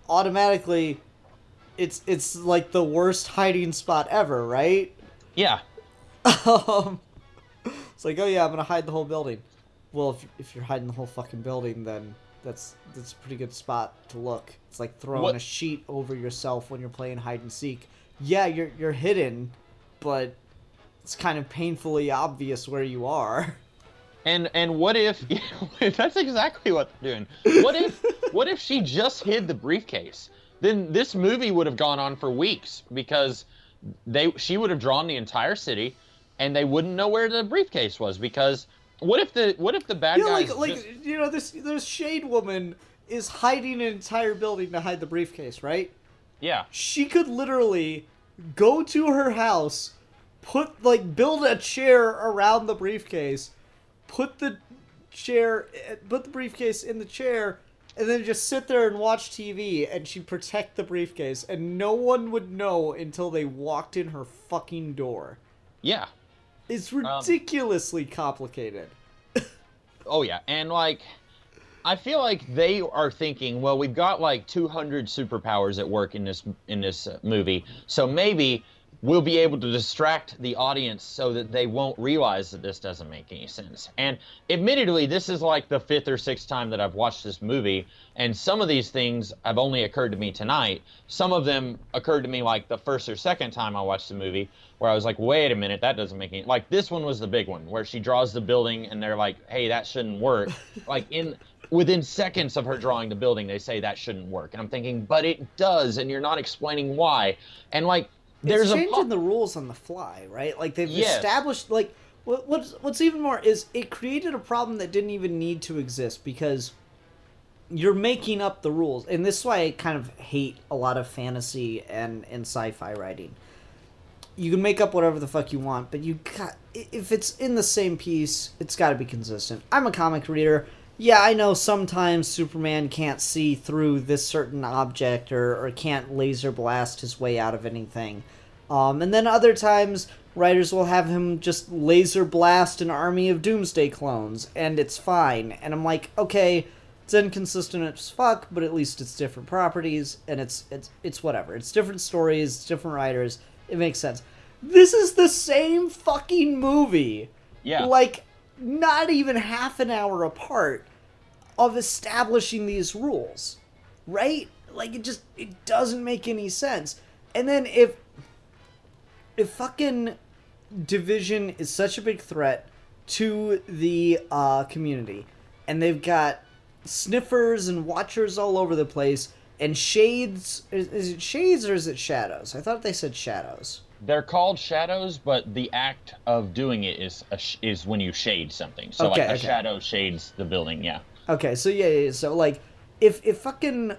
S2: automatically it's like the worst hiding spot ever, right?
S3: yeah.
S2: It's like, oh yeah, I'm gonna hide the whole building. Well, if you're hiding the whole fucking building, then that's a pretty good spot to look. It's like throwing a sheet over yourself when you're playing hide and seek. Yeah, you're hidden, but it's kind of painfully obvious where you are.
S3: And what if that's exactly what they're doing? What if she just hid the briefcase? Then this movie would have gone on for weeks because she would have drawn the entire city, and they wouldn't know where the briefcase was. Because what if the bad guys
S2: this Shade woman is hiding an entire building to hide the briefcase, right?
S3: Yeah.
S2: She could literally go to her house, build a chair around the briefcase, put the briefcase in the chair, and then just sit there and watch TV, and she'd protect the briefcase, and no one would know until they walked in her fucking door.
S3: Yeah.
S2: It's ridiculously complicated.
S3: Oh yeah, and like, I feel like they are thinking, well, we've got like 200 superpowers at work in this movie, so maybe we'll be able to distract the audience so that they won't realize that this doesn't make any sense. And admittedly, this is like the 5th or 6th time that I've watched this movie, and some of these things have only occurred to me tonight. Some of them occurred to me like the 1st or 2nd time I watched the movie, where I was like, wait a minute, that doesn't make any... Like, this one was the big one, where she draws the building, and they're like, hey, that shouldn't work. Like, within seconds of her drawing the building, they say that shouldn't work. And I'm thinking, but it does, and you're not explaining why. And like,
S2: it's changing the rules on the fly, right? Like, they've established, like, what's even more is it created a problem that didn't even need to exist, because you're making up the rules. And this is why I kind of hate a lot of fantasy and sci-fi writing. You can make up whatever the fuck you want, but if it's in the same piece, it's got to be consistent. I'm a comic reader. Yeah, I know sometimes Superman can't see through this certain object or can't laser blast his way out of anything. And then other times, writers will have him just laser blast an army of Doomsday clones, and it's fine. And I'm like, okay, it's inconsistent as fuck, but at least it's different properties, and it's whatever. It's different stories, different writers. It makes sense. This is the same fucking movie.
S3: Yeah.
S2: Like, not even half an hour apart of establishing these rules. Right? Like, it doesn't make any sense. And then if fucking Division is such a big threat to the community, and they've got sniffers and watchers all over the place, and shades... Is it shades or is it shadows? I thought they said shadows.
S3: They're called shadows, but the act of doing it is when you shade something. So
S2: Okay,
S3: like a
S2: okay.
S3: shadow shades the building, yeah.
S2: Okay, so yeah, so like, if fucking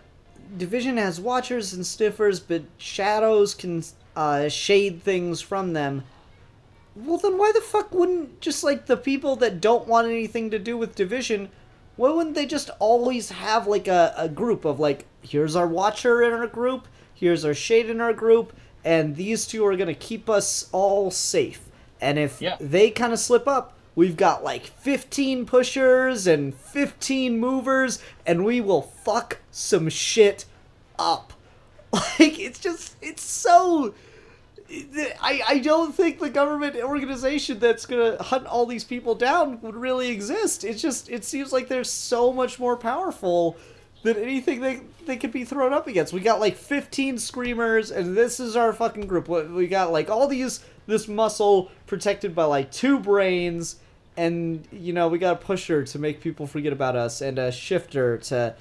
S2: Division has watchers and sniffers, but shadows can shade things from them, well then why the fuck wouldn't just like the people that don't want anything to do with Division, why wouldn't they just always have like a group of like, here's our watcher in our group, here's our shade in our group, and these two are gonna keep us all safe. And if they kind of slip up, we've got like 15 pushers and 15 movers, and we will fuck some shit up. Like, it's so... I don't think the government organization that's gonna hunt all these people down would really exist. It seems like they're so much more powerful than anything they could be thrown up against. We got like 15 screamers, and this is our fucking group. We got like all this muscle protected by like 2 brains, and we got a pusher to make people forget about us, and a shifter to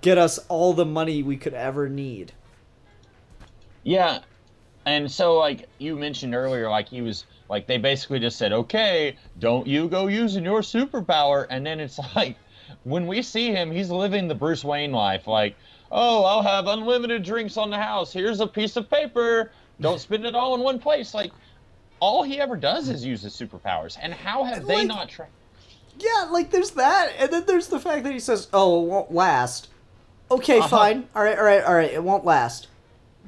S2: get us all the money we could ever need.
S3: Yeah. And so, like, you mentioned earlier, like, he was, like, they basically just said, okay, don't you go using your superpower. And then it's like, when we see him, he's living the Bruce Wayne life. Like, oh, I'll have unlimited drinks on the house. Here's a piece of paper. Don't spend it all in one place. Like, all he ever does is use his superpowers. And how have they not tried?
S2: Yeah, like, there's that. And then there's the fact that he says, oh, it won't last. Okay, fine. All right. It won't last.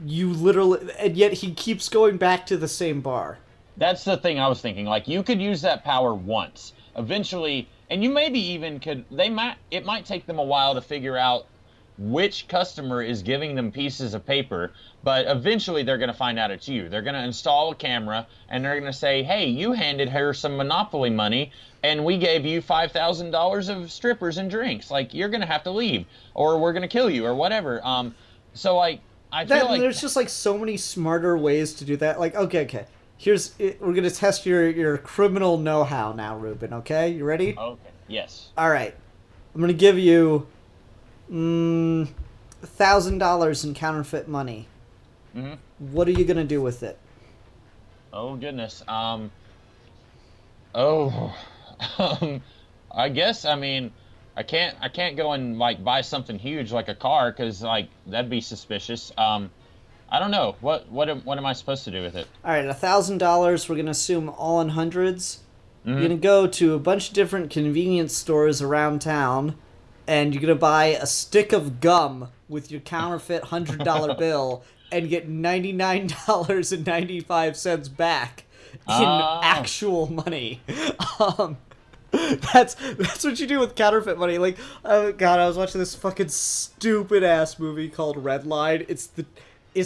S2: You literally, and yet he keeps going back to the same bar.
S3: That's the thing I was thinking. Like, you could use that power once. Eventually, and you maybe even could, it might take them a while to figure out which customer is giving them pieces of paper, but eventually they're going to find out it's you. They're going to install a camera, and they're going to say, hey, you handed her some Monopoly money, and we gave you $5,000 of strippers and drinks. Like, you're going to have to leave, or we're going to kill you, or whatever. So, like, I feel like
S2: there's just like so many smarter ways to do that. Like, okay. We're gonna test your criminal know-how now, Ruben. Okay, you ready?
S3: Okay. Yes.
S2: All right. I'm gonna give you $1,000 in counterfeit money.
S3: Mm-hmm.
S2: What are you gonna do with it?
S3: Oh goodness. I guess. I mean, I can't go and like buy something huge like a car, because like that'd be suspicious. I don't know. What am I supposed to do with it?
S2: All right, $1,000. We're gonna assume all in hundreds.
S3: Mm-hmm.
S2: You're gonna go to a bunch of different convenience stores around town, and you're gonna buy a stick of gum with your counterfeit $100 bill and get $99.95 back in actual money. That's what you do with counterfeit money. Like, oh god, I was watching this fucking stupid ass movie called Red Line. It's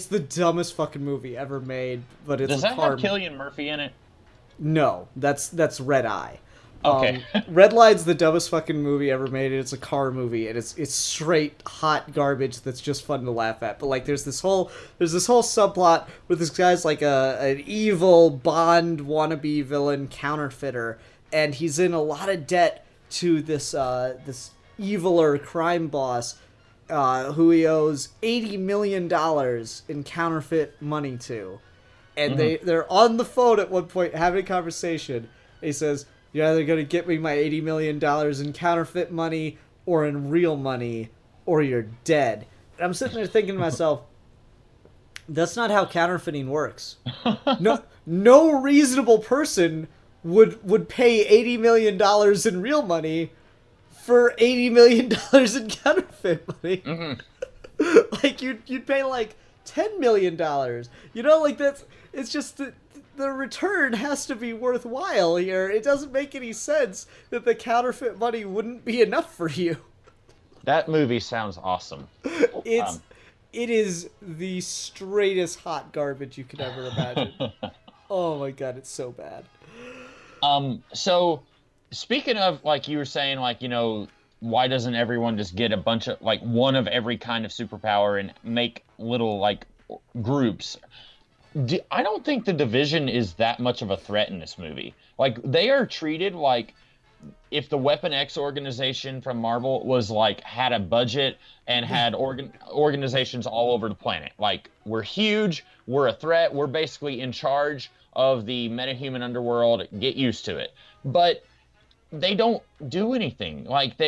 S2: the dumbest fucking movie ever made, but it's
S3: Does that have Cillian Murphy in it?
S2: No, that's Red Eye.
S3: Okay.
S2: Red Line's the dumbest fucking movie ever made. It's a car movie, and it's straight hot garbage that's just fun to laugh at. But like, there's this whole subplot where this guy's like an evil Bond wannabe villain counterfeiter, and he's in a lot of debt to this eviler crime boss, who he owes $80 million in counterfeit money to. And they're on the phone at one point having a conversation. He says, you're either going to get me my $80 million in counterfeit money or in real money, or you're dead. And I'm sitting there thinking to myself, that's not how counterfeiting works. No reasonable person would pay $80 million in real money for $80 million in counterfeit money. Mm-hmm. Like, you'd pay like $10 million. Like, it's just the return has to be worthwhile here. It doesn't make any sense that the counterfeit money wouldn't be enough for you.
S3: That movie sounds awesome.
S2: It is the straightest hot garbage you could ever imagine. Oh my god, it's so bad.
S3: So speaking of, like, you were saying, like, why doesn't everyone just get a bunch of, like, one of every kind of superpower and make little, like, groups? I don't think the Division is that much of a threat in this movie. Like, they are treated like if the Weapon X organization from Marvel was, like, had a budget and had organizations all over the planet. Like, we're huge, we're a threat, we're basically in charge of the metahuman underworld, get used to it. But they don't do anything. Like,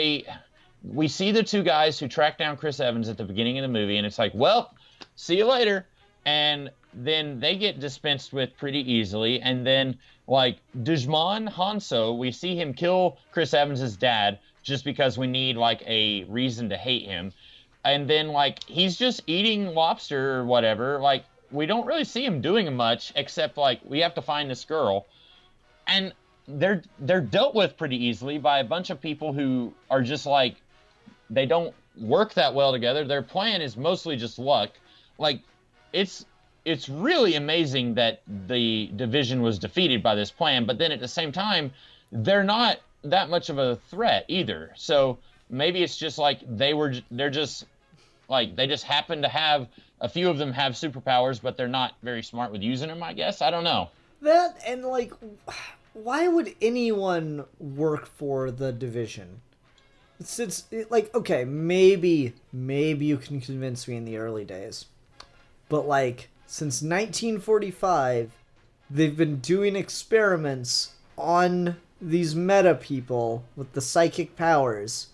S3: we see the two guys who track down Chris Evans at the beginning of the movie, and it's like, well, see you later. And then they get dispensed with pretty easily. And then, like, Djimon Hounsou, we see him kill Chris Evans' dad just because we need, like, a reason to hate him. And then, like, he's just eating lobster or whatever. Like, we don't really see him doing much, except, like, we have to find this girl. And they're dealt with pretty easily by a bunch of people who are just, like, they don't work that well together. Their plan is mostly just luck. Like, it's it's really amazing that the division was defeated by this plan, but then at the same time, they're not that much of a threat either. So maybe it's just like they're just like they just happen to have a few of them have superpowers, but they're not very smart with using them, I guess. I don't know.
S2: That and like, why would anyone work for the division? Since like, okay, maybe you can convince me in the early days, but like since 1945, they've been doing experiments on these meta people with the psychic powers,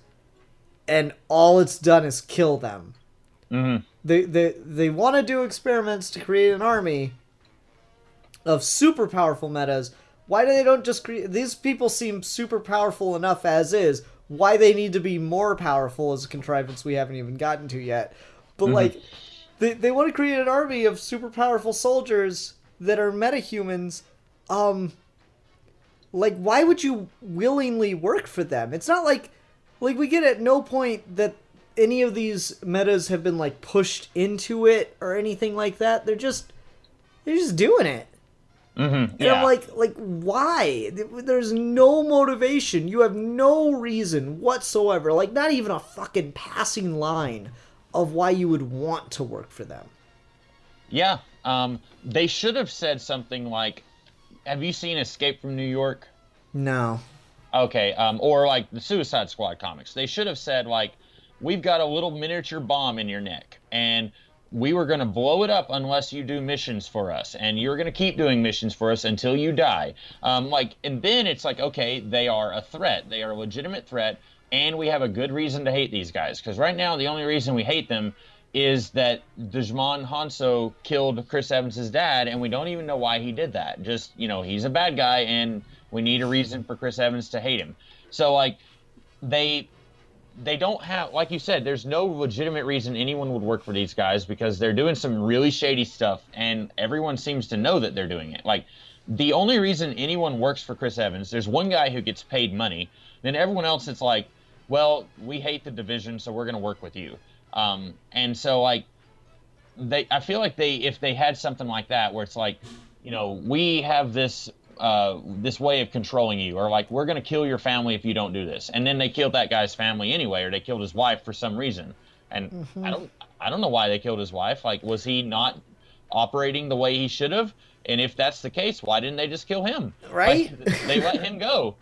S2: and all it's done is kill them.
S3: Mm-hmm.
S2: They want to do experiments to create an army of super powerful metas. Why do they don't just create... These people seem super powerful enough as is. Why they need to be more powerful is a contrivance we haven't even gotten to yet. But, like, they want to create an army of super powerful soldiers that are metahumans. Like, why would you willingly work for them? It's not like we get at no point that any of these metas have been, like, pushed into it or anything like that. They're just doing it.
S3: Mm-hmm.
S2: And I'm like, why? There's no motivation. You have no reason whatsoever. Like, not even a fucking passing line of why you would want to work for them.
S3: Yeah. They should have said something like, have you seen Escape from New York?
S2: No.
S3: Okay. Or like the Suicide Squad comics. They should have said like, we've got a little miniature bomb in your neck, and we were going to blow it up unless you do missions for us, and you're going to keep doing missions for us until you die. And then it's like, okay, they are a threat. They are a legitimate threat, and we have a good reason to hate these guys. Because right now, the only reason we hate them is that Djimon Hounsou killed Chris Evans' dad, and we don't even know why he did that. Just, he's a bad guy, and we need a reason for Chris Evans to hate him. So, like, they don't have, like you said, there's no legitimate reason anyone would work for these guys because they're doing some really shady stuff, and everyone seems to know that they're doing it. Like, the only reason anyone works for Chris Evans, there's one guy who gets paid money, then everyone else it's like, well, we hate the division, so we're going to work with you. And so, like, I feel like if they had something like that where it's like, we have this way of controlling you, or like, we're going to kill your family if you don't do this. And then they killed that guy's family anyway, or they killed his wife for some reason. And I don't know why they killed his wife. Like, was he not operating the way he should have? And if that's the case, why didn't they just kill him?
S2: Right?
S3: Like, they let him go.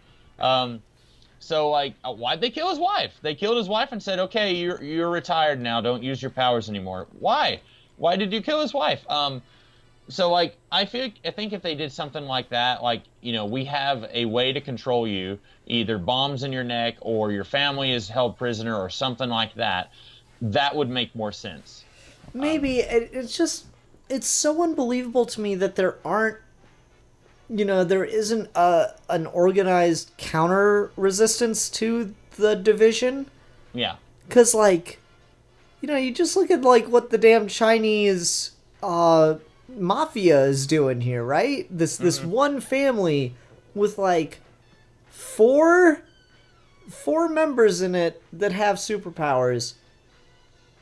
S3: So like, why'd they kill his wife? They killed his wife and said, okay, you're retired now. Don't use your powers anymore. Why? Why did you kill his wife? So, like, I think if they did something like that, like, we have a way to control you, either bombs in your neck or your family is held prisoner or something like that, that would make more sense.
S2: Maybe. It's so unbelievable to me that there aren't, there isn't an organized counter-resistance to the division.
S3: Yeah.
S2: Because, like, you just look at, like, what the damn Chinese, mafia is doing here, right? This one family with like four members in it that have superpowers.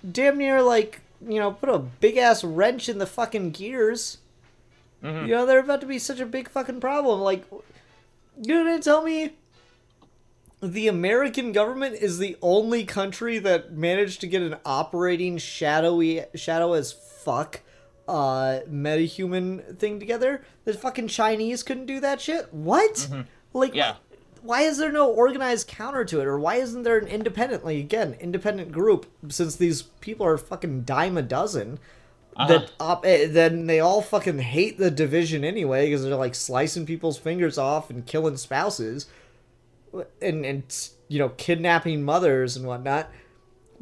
S2: Damn near like, put a big ass wrench in the fucking gears. They're about to be such a big fucking problem. Like, you're gonna tell me the American government is the only country that managed to get an operating shadow as fuck metahuman thing together? The fucking Chinese couldn't do that shit? What? Like,
S3: yeah.
S2: Why is there no organized counter to it? Or why isn't there an independent group, since these people are fucking dime a dozen, then they all fucking hate the division anyway, because they're like slicing people's fingers off and killing spouses and kidnapping mothers and whatnot.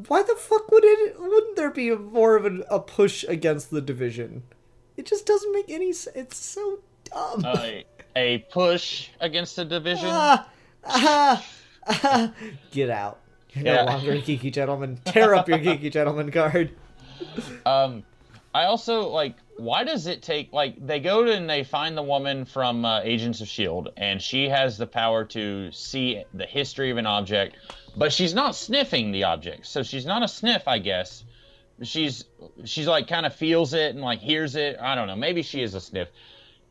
S2: Why the fuck wouldn't there be more of a push against the division? It just doesn't make any sense. It's so dumb.
S3: A push against the division?
S2: Get out. You're no longer a Geeky Gentleman. Tear up your Geeky Gentleman card.
S3: I also, like, why does it take, like, they go and they find the woman from Agents of S.H.I.E.L.D., and she has the power to see the history of an object, but she's not sniffing the object, so she's not a sniff, I guess. she's like kind of feels it and like hears it. I don't know. Maybe she is a sniff.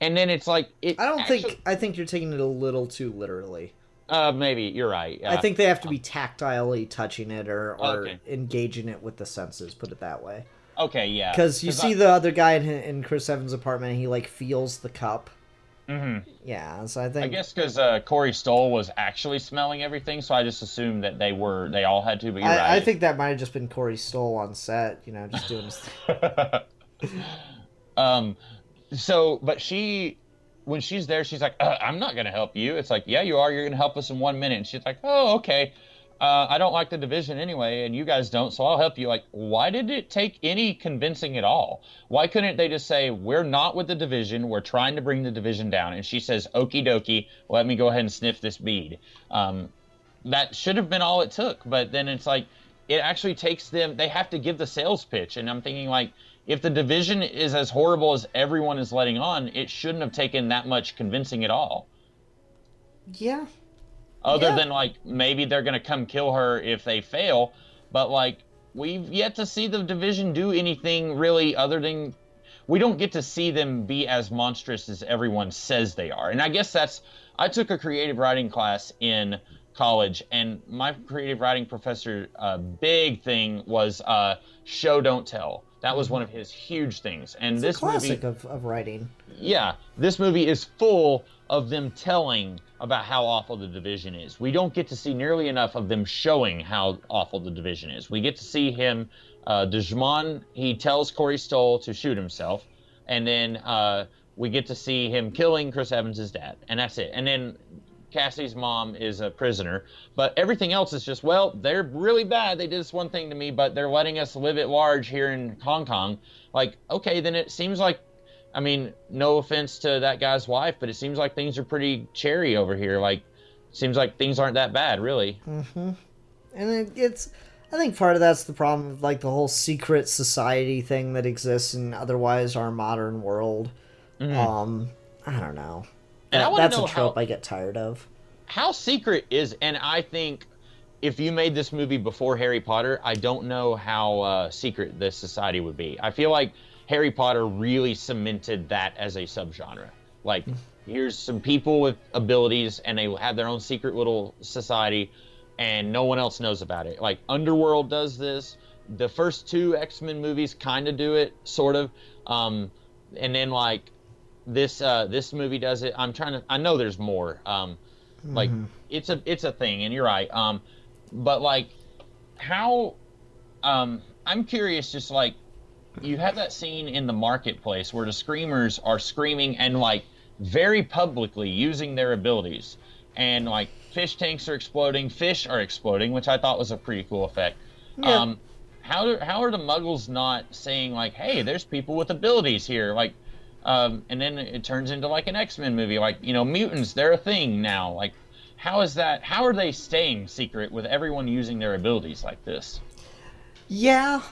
S3: And then it's like
S2: I think you're taking it a little too literally.
S3: Maybe you're right.
S2: I think they have to be tactilely touching it or
S3: Okay.
S2: engaging it with the senses. Put it that way.
S3: Okay, yeah.
S2: Because you see the other guy in Chris Evans' apartment, and he like feels the cup.
S3: Mm-hmm.
S2: Yeah, so I think.
S3: I guess because Corey Stoll was actually smelling everything, so I just assumed that they all had to. But you're right.
S2: I think that might have just been Corey Stoll on set, just doing his thing.
S3: So, but when she's there, she's like, I'm not going to help you. It's like, yeah, you are. You're going to help us in 1 minute. And she's like, oh, okay. I don't like the division anyway, and you guys don't, so I'll help you. Like, why did it take any convincing at all? Why couldn't they just say, we're not with the division, we're trying to bring the division down? And she says, okie dokie, let me go ahead and sniff this bead. That should have been all it took, but then it's like, it actually takes them, they have to give the sales pitch, and I'm thinking, like, if the division is as horrible as everyone is letting on, it shouldn't have taken that much convincing at all.
S2: Yeah.
S3: Other than, like, maybe they're going to come kill her if they fail. But, like, we've yet to see the division do anything really other than... We don't get to see them be as monstrous as everyone says they are. And I guess that's... I took a creative writing class in college, and my creative writing professor, big thing was show, don't tell. That was one of his huge things. And
S2: it's
S3: this
S2: a classic
S3: movie...
S2: of writing.
S3: Yeah, this movie is full of them telling about how awful the division is. We don't get to see nearly enough of them showing how awful the division is. We get to see him, Dejman, he tells Corey Stoll to shoot himself, and then we get to see him killing Chris Evans' dad, and that's it. And then Cassie's mom is a prisoner, but everything else is just, well, they're really bad. They did this one thing to me, but they're letting us live at large here in Hong Kong. Like, okay, then it seems like, I mean, no offense to that guy's wife, but it seems like things are pretty cherry over here. Like, it seems like things aren't that bad, really.
S2: Mm-hmm. And I think part of that's the problem with, like, the whole secret society thing that exists in otherwise our modern world.
S3: Mm-hmm.
S2: I don't know.
S3: And
S2: That's a trope I get tired of.
S3: How secret is, and I think if you made this movie before Harry Potter, I don't know how secret this society would be. I feel like Harry Potter really cemented that as a subgenre. Like, here's some people with abilities, and they have their own secret little society, and no one else knows about it. Like, Underworld does this. The first two X-Men movies kind of do it, sort of. And then, like, this movie does it. I know there's more. Like, it's a thing, and you're right. But, like, how... I'm curious, just, like, you have that scene in the marketplace where the screamers are screaming and, like, very publicly using their abilities. And, like, fish tanks are exploding, fish are exploding, which I thought was a pretty cool effect. Yeah. How are the Muggles not saying, like, hey, there's people with abilities here? Like, and then it turns into, like, an X-Men movie. Like, mutants, they're a thing now. Like, how is that? How are they staying secret with everyone using their abilities like this?
S2: Yeah.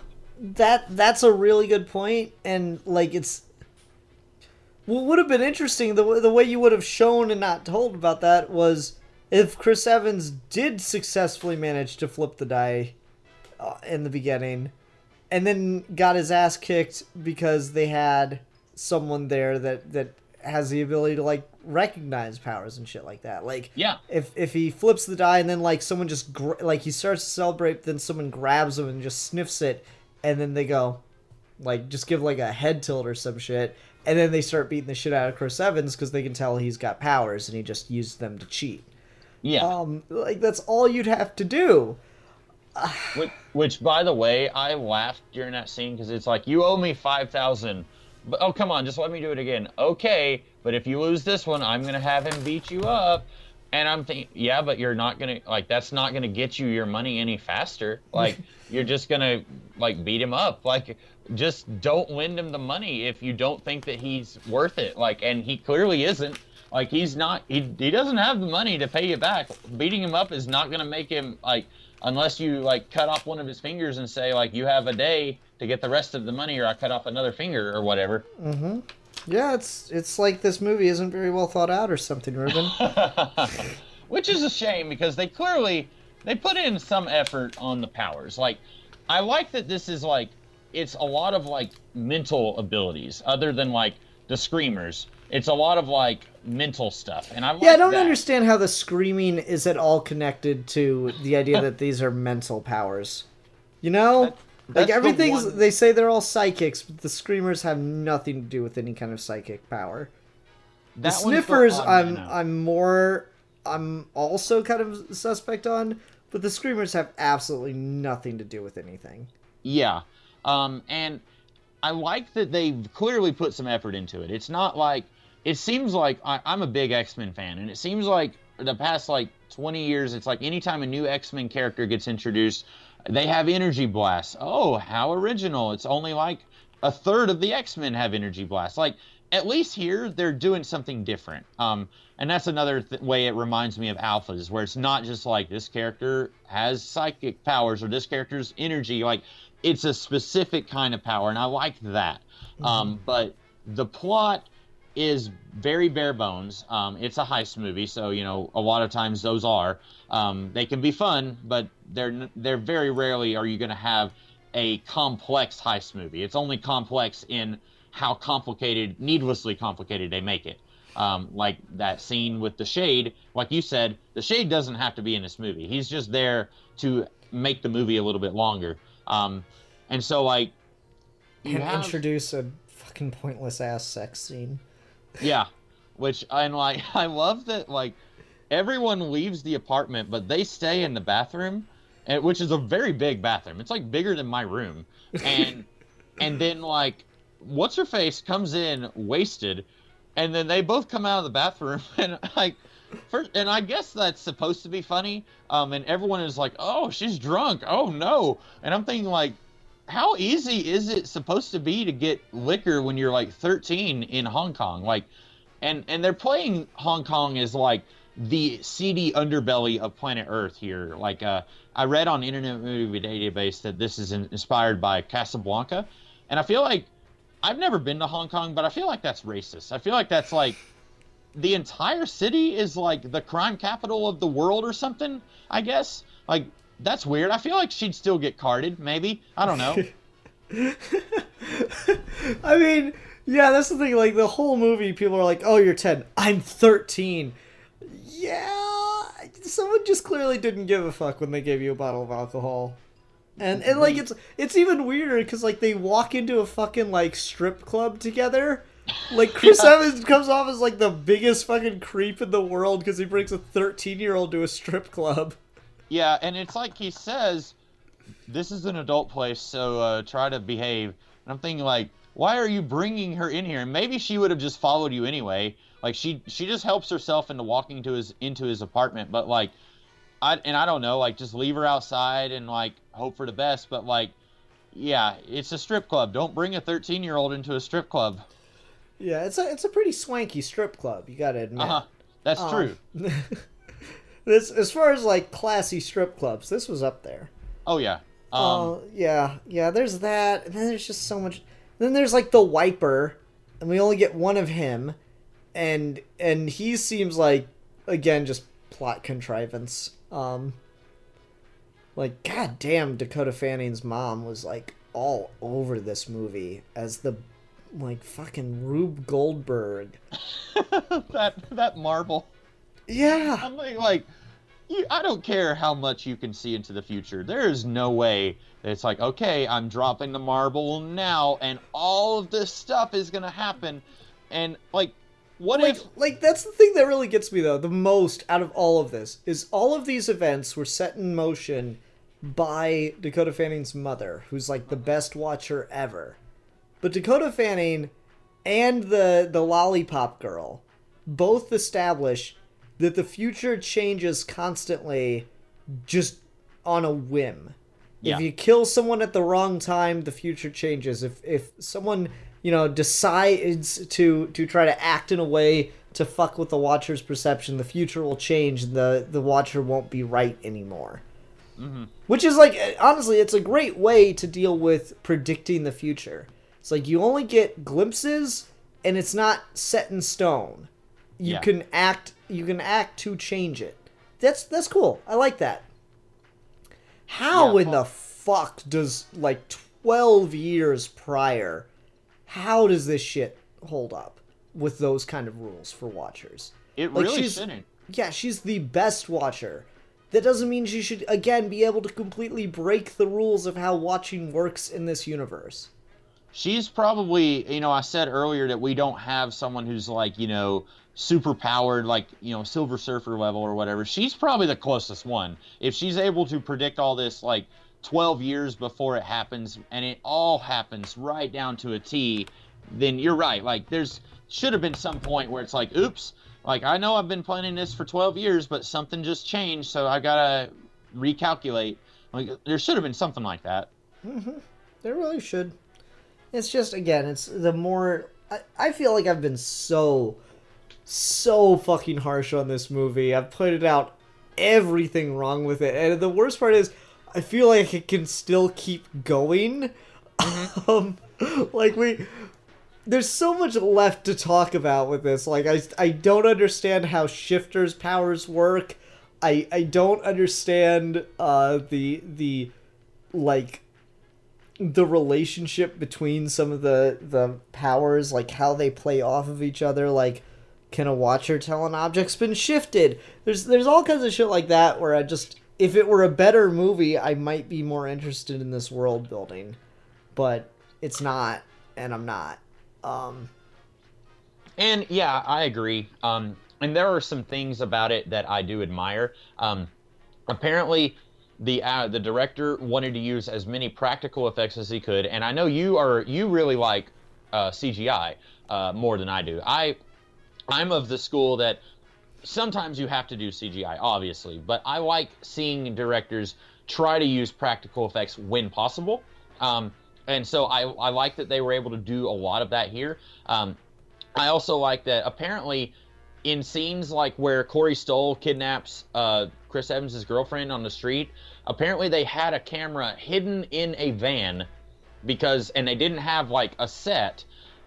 S2: That's a really good point, and like what would have been interesting, the way you would have shown and not told about that was if Chris Evans did successfully manage to flip the die in the beginning, and then got his ass kicked because they had someone there that has the ability to like recognize powers and shit like that. Like,
S3: yeah,
S2: if he flips the die and then like someone just like he starts to celebrate, then someone grabs him and just sniffs it. And then they go, like, just give, like, a head tilt or some shit. And then they start beating the shit out of Chris Evans because they can tell he's got powers and he just used them to cheat.
S3: Yeah.
S2: Like, that's all you'd have to do.
S3: Which, by the way, I laughed during that scene because it's like, you owe me 5,000. But, oh, come on, just let me do it again. Okay, but if you lose this one, I'm going to have him beat you up. And I'm thinking, yeah, but you're not going to, like, that's not going to get you your money any faster. Like, you're just going to, like, beat him up. Like, just don't lend him the money if you don't think that he's worth it. Like, and he clearly isn't. Like, he's not, he doesn't have the money to pay you back. Beating him up is not going to make him, like, unless you, like, cut off one of his fingers and say, like, you have a day to get the rest of the money or I cut off another finger or whatever.
S2: Mm-hmm. Yeah, it's like this movie isn't very well thought out or something, Ruben.
S3: Which is a shame because they put in some effort on the powers. Like, I like that this is like it's a lot of like mental abilities other than like the screamers. It's a lot of like mental stuff, and I like
S2: Yeah, I don't
S3: that.
S2: understand how the screaming is at all connected to the idea that these are mental powers. You know? Like,
S3: That's the
S2: everything's...
S3: one.
S2: They say they're all psychics, but the screamers have nothing to do with any kind of psychic power. The
S3: That one's
S2: sniffers,
S3: odd man out.
S2: I'm also kind of suspect on, but the screamers have absolutely nothing to do with anything.
S3: Yeah. And I like that they've clearly put some effort into it. It's not like, it seems like I'm a big X-Men fan, and it seems like the past like 20 years, it's like anytime a new X-Men character gets introduced, they have energy blasts. Oh, how original. It's only like a third of the X-Men have energy blasts. Like, at least here, they're doing something different. And that's another way it reminds me of Alphas, where it's not just like this character has psychic powers or this character's energy. Like, it's a specific kind of power, and I like that. But the plot is very bare bones. It's a heist movie, so you know a lot of times those are. They can be fun, but they're very rarely are you going to have a complex heist movie. It's only complex in how complicated, needlessly complicated they make it. Like that scene with the Shade, like you said, the Shade doesn't have to be in this movie. He's just there to make the movie a little bit longer. And so like you
S2: And
S3: have,
S2: introduce a fucking pointless ass sex scene.
S3: yeah, which and like I love that like everyone leaves the apartment, but they stay in the bathroom, which is a very big bathroom. It's like bigger than my room, and and then like what's her face comes in wasted, and then they both come out of the bathroom and like first, and I guess that's supposed to be funny. And everyone is like, "Oh, she's drunk. Oh no!" And I'm thinking like, how easy is it supposed to be to get liquor when you're like 13 in Hong Kong? Like, and they're playing Hong Kong as like the seedy underbelly of planet Earth here. Like, I read on Internet Movie Database that this is inspired by Casablanca, and I feel like I've never been to Hong Kong, but I feel like that's racist. I feel like that's like the entire city is like the crime capital of the world or something, I guess. Like, that's weird. I feel like she'd still get carded, maybe. I don't know.
S2: I mean, yeah, that's the thing. Like, the whole movie, people are like, "Oh, you're 10. I'm 13." Yeah, someone just clearly didn't give a fuck when they gave you a bottle of alcohol. And like, it's even weirder because, like, they walk into a fucking, like, strip club together. Like, Chris Evans comes off as, like, the biggest fucking creep in the world because he brings a 13-year-old to a strip club.
S3: Yeah, and it's like he says, this is an adult place, so try to behave. And I'm thinking, like, why are you bringing her in here? And maybe she would have just followed you anyway. Like, she just helps herself into walking into his apartment. But, like, I don't know, like, just leave her outside and, like, hope for the best. But, like, yeah, it's a strip club. Don't bring a 13-year-old into a strip club.
S2: Yeah, it's a pretty swanky strip club, you gotta admit.
S3: That's true.
S2: This, as far as like classy strip clubs, this was up there.
S3: Oh yeah.
S2: Yeah. There's that, and then there's just so much. Then there's like the wiper, and we only get one of him, and he seems like again just plot contrivance. Like goddamn, Dakota Fanning's mom was like all over this movie as the like fucking Rube Goldberg.
S3: that marble.
S2: Yeah.
S3: I'm like, I don't care how much you can see into the future. There is no way that it's like, okay, I'm dropping the marble now, and all of this stuff is gonna happen. And like, what if?
S2: Like that's the thing that really gets me though, the most out of all of this is all of these events were set in motion by Dakota Fanning's mother, who's like the best watcher ever. But Dakota Fanning and the lollipop girl both establish that the future changes constantly just on a whim.
S3: Yeah.
S2: If you kill someone at the wrong time, the future changes. If someone, decides to try to act in a way to fuck with the watcher's perception, the future will change and the watcher won't be right anymore.
S3: Mm-hmm.
S2: Which is like, honestly, it's a great way to deal with predicting the future. It's like you only get glimpses and it's not set in stone. You can act to change it. That's cool. I like that. How in the fuck does like 12 years prior. How does this shit hold up with those kind of rules for watchers?
S3: It really shouldn't.
S2: Yeah, she's the best watcher. That doesn't mean she should, again, be able to completely break the rules of how watching works in this universe.
S3: She's probably, I said earlier that we don't have someone who's like, super powered, like, Silver Surfer level or whatever. She's probably the closest one. If she's able to predict all this, like, 12 years before it happens, and it all happens right down to a T, then you're right. Like, should have been some point where it's like, oops, like, I know I've been planning this for 12 years, but something just changed, so I gotta recalculate. Like, there should have been something like that.
S2: Mm-hmm. There really should. It's just, again, it's the more... I feel like I've been so fucking harsh on this movie. I've pointed out everything wrong with it. And the worst part is, I feel like it can still keep going.
S3: Mm-hmm.
S2: There's so much left to talk about with this. Like, I don't understand how Shifter's powers work. I don't understand the relationship between some of the powers, like how they play off of each other. Like, can a watcher tell an object's been shifted? There's all kinds of shit like that where if it were a better movie, I might be more interested in this world building. But it's not, and I'm not.
S3: And yeah, I agree. And there are some things about it that I do admire. Apparently, the director wanted to use as many practical effects as he could, and I know you really like CGI more than I do. I'm of the school that sometimes you have to do CGI, obviously, but I like seeing directors try to use practical effects when possible. And so I like that they were able to do a lot of that here. I also like that apparently in scenes like where Corey Stoll kidnaps Chris Evans' girlfriend on the street, apparently they had a camera hidden in a van and they didn't have like a set.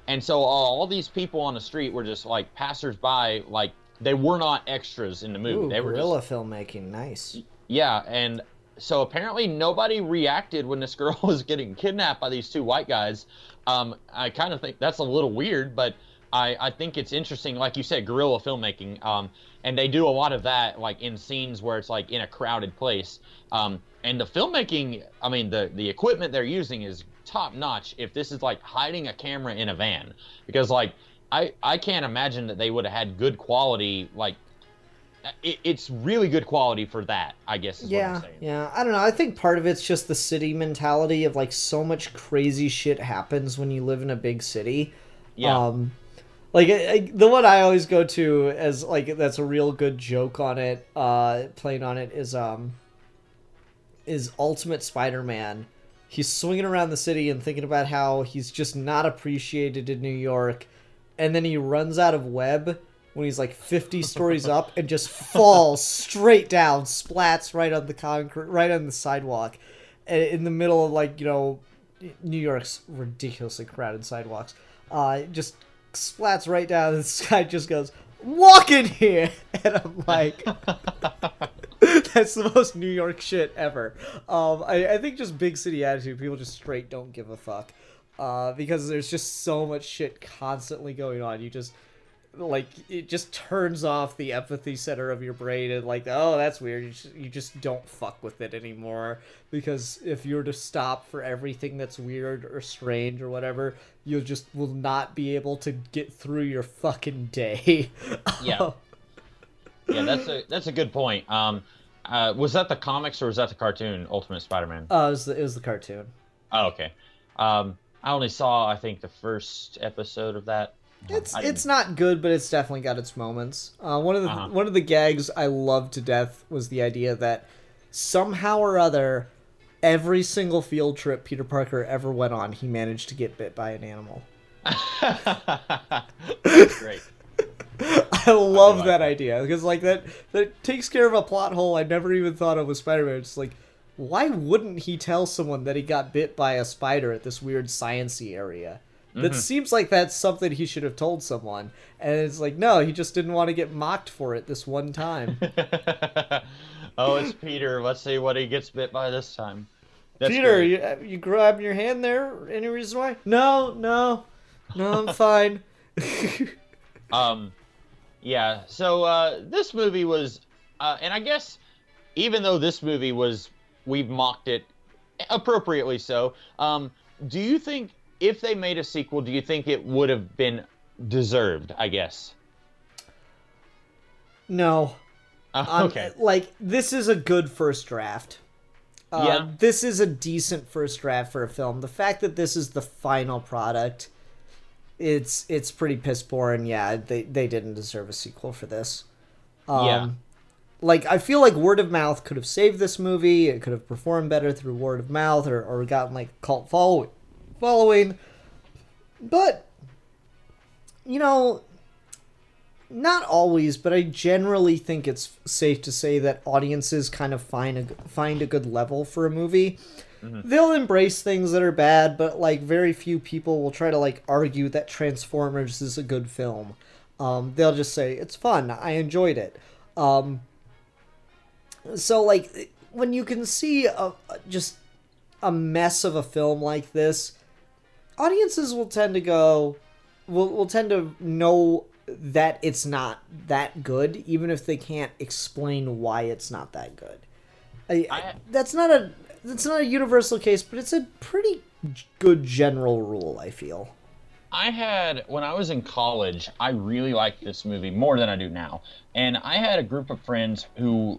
S3: And so all these people on the street were just like passersby, like they were not extras in the movie.
S2: Ooh,
S3: they were
S2: guerrilla filmmaking, nice.
S3: Yeah, and so apparently nobody reacted when this girl was getting kidnapped by these two white guys. I kind of think that's a little weird, but I think it's interesting, like you said, guerrilla filmmaking. And they do a lot of that, like in scenes where it's like in a crowded place. And the filmmaking, I mean, the equipment they're using is top notch. If this is like hiding a camera in a van, because like I can't imagine that they would have had good quality. Like it's really good quality for that, I guess is what I'm saying.
S2: Yeah, I don't know. I think part of it's just the city mentality of like so much crazy shit happens when you live in a big city.
S3: Yeah.
S2: The one I always go to as like that's a real good joke on it, playing on it is Ultimate Spider-Man. He's swinging around the city and thinking about how he's just not appreciated in New York, and then he runs out of web when he's like 50 stories up and just falls straight down, splats right on the concrete, right on the sidewalk, in the middle of like, New York's ridiculously crowded sidewalks. Just splats right down, and this guy just goes, "Walk in here!" And I'm like, that's the most New York shit ever. I think just big city attitude, people just straight don't give a fuck. Because there's just so much shit constantly going on. You just, like, it just turns off the empathy center of your brain and like, oh, that's weird. You just don't fuck with it anymore. Because if you were to stop for everything that's weird or strange or whatever, you just will not be able to get through your fucking day.
S3: Yeah. Yeah, that's a good point. Was that the comics or was that the cartoon, Ultimate Spider-Man?
S2: It was the cartoon.
S3: Oh, okay. I only saw, I think, the first episode of that.
S2: It's not good, but it's definitely got its moments. One of the gags I loved to death was the idea that somehow or other, every single field trip Peter Parker ever went on, he managed to get bit by an animal.
S3: That's great.
S2: I love that idea because like that takes care of a plot hole I never even thought of with Spider-Man. It's like, why wouldn't he tell someone that he got bit by a spider at this weird sciencey area? That seems like that's something he should have told someone. And it's like, no, he just didn't want to get mocked for it this one time.
S3: Oh, it's Peter. Let's see what he gets bit by this time. That's
S2: Peter,
S3: great.
S2: you grabbing your hand there? Any reason why? No, I'm fine.
S3: Um, yeah. So this movie was, and I guess even though this movie was, we've mocked it appropriately so. Do you think if they made a sequel, do you think it would have been deserved? I guess.
S2: No.
S3: Okay.
S2: Like, this is a good first draft.
S3: Yeah.
S2: This is a decent first draft for a film. The fact that this is the final product, it's pretty piss poor, and yeah, they didn't deserve a sequel for this.
S3: Yeah.
S2: Like, I feel like word of mouth could have saved this movie. It could have performed better through word of mouth or gotten, like, cult following. But, you know, not always, but I generally think it's safe to say that audiences kind of find a good level for a movie. Mm-hmm. They'll embrace things that are bad, but, like, very few people will try to, like, argue that Transformers is a good film. They'll just say, it's fun, I enjoyed it. So, like, when you can see just a mess of a film like this, audiences will tend to go, will tend to know that it's not that good, even if they can't explain why it's not that good. That's not a universal case, but it's a pretty good general rule, I feel.
S3: When I was in college, I really liked this movie more than I do now. And I had a group of friends who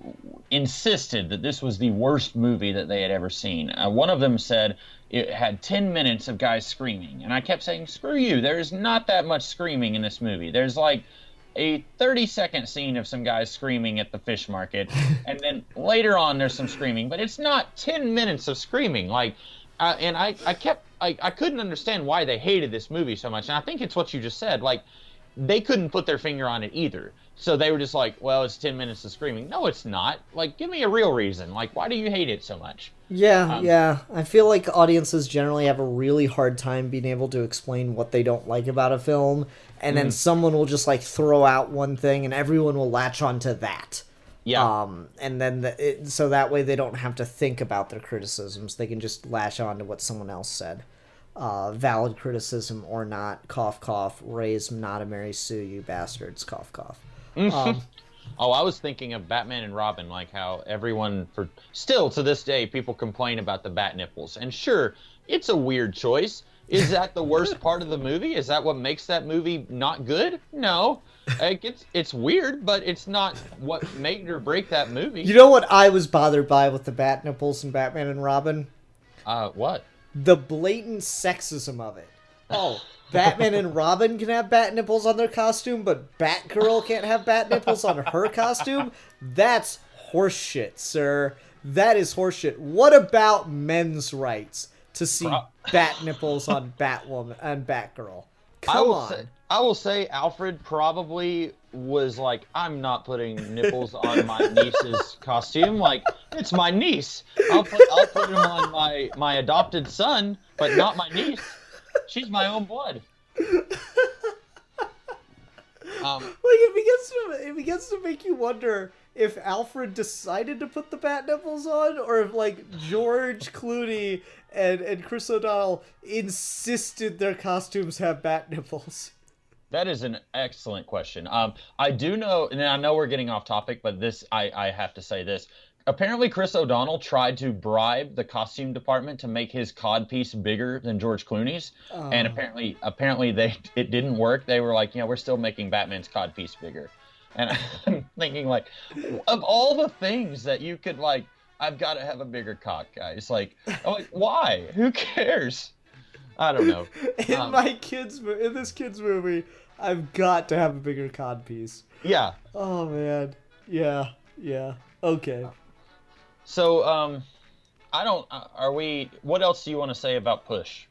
S3: insisted that this was the worst movie that they had ever seen. One of them said it had 10 minutes of guys screaming. And I kept saying, screw you, there's not that much screaming in this movie. There's like a 30-second scene of some guys screaming at the fish market. And then later on, there's some screaming. But it's not 10 minutes of screaming. Like, and I couldn't understand why they hated this movie so much. And I think it's what you just said. Like, they couldn't put their finger on it either. So they were just like, well, it's 10 minutes of screaming. No, it's not. Like, give me a real reason. Like, why do you hate it so much?
S2: Yeah. I feel like audiences generally have a really hard time being able to explain what they don't like about a film. And then someone will just, like, throw out one thing and everyone will latch onto that.
S3: Yeah.
S2: And then so that way they don't have to think about their criticisms. They can just latch on to what someone else said. Valid criticism or not, cough, cough, Ray's not a Mary Sue, you bastards, cough, cough.
S3: Oh, I was thinking of Batman and Robin, like how everyone, still to this day, people complain about the bat nipples. And sure, it's a weird choice. Is that the worst part of the movie? Is that what makes that movie not good? No. It's weird, but it's not what made or break that movie.
S2: You know what I was bothered by with the bat nipples in Batman and Robin?
S3: What?
S2: The blatant sexism of it. Oh, Batman and Robin can have bat nipples on their costume, but Batgirl can't have bat nipples on her costume? That's horseshit, sir. That is horseshit. What about men's rights to see bat nipples on Batwoman and Batgirl? Come on.
S3: I will say Alfred probably was like, I'm not putting nipples on my niece's costume. Like, it's my niece. I'll put them on my adopted son, but not my niece. She's my own blood.
S2: It begins to make you wonder if Alfred decided to put the bat nipples on, or if, like, George Clooney and Chris O'Donnell insisted their costumes have bat nipples.
S3: That is an excellent question. I do know, and I know we're getting off topic, but I have to say this. Apparently, Chris O'Donnell tried to bribe the costume department to make his codpiece bigger than George Clooney's, and apparently it didn't work. They were like, we're still making Batman's codpiece bigger, and I'm thinking, like, of all the things that you could, like, I've got to have a bigger cock, guys. Like, I'm like, why? Who cares? I don't know.
S2: In this kid's movie, I've got to have a bigger codpiece.
S3: Yeah.
S2: Oh man. Yeah. Okay.
S3: So, what else do you want to say about Push?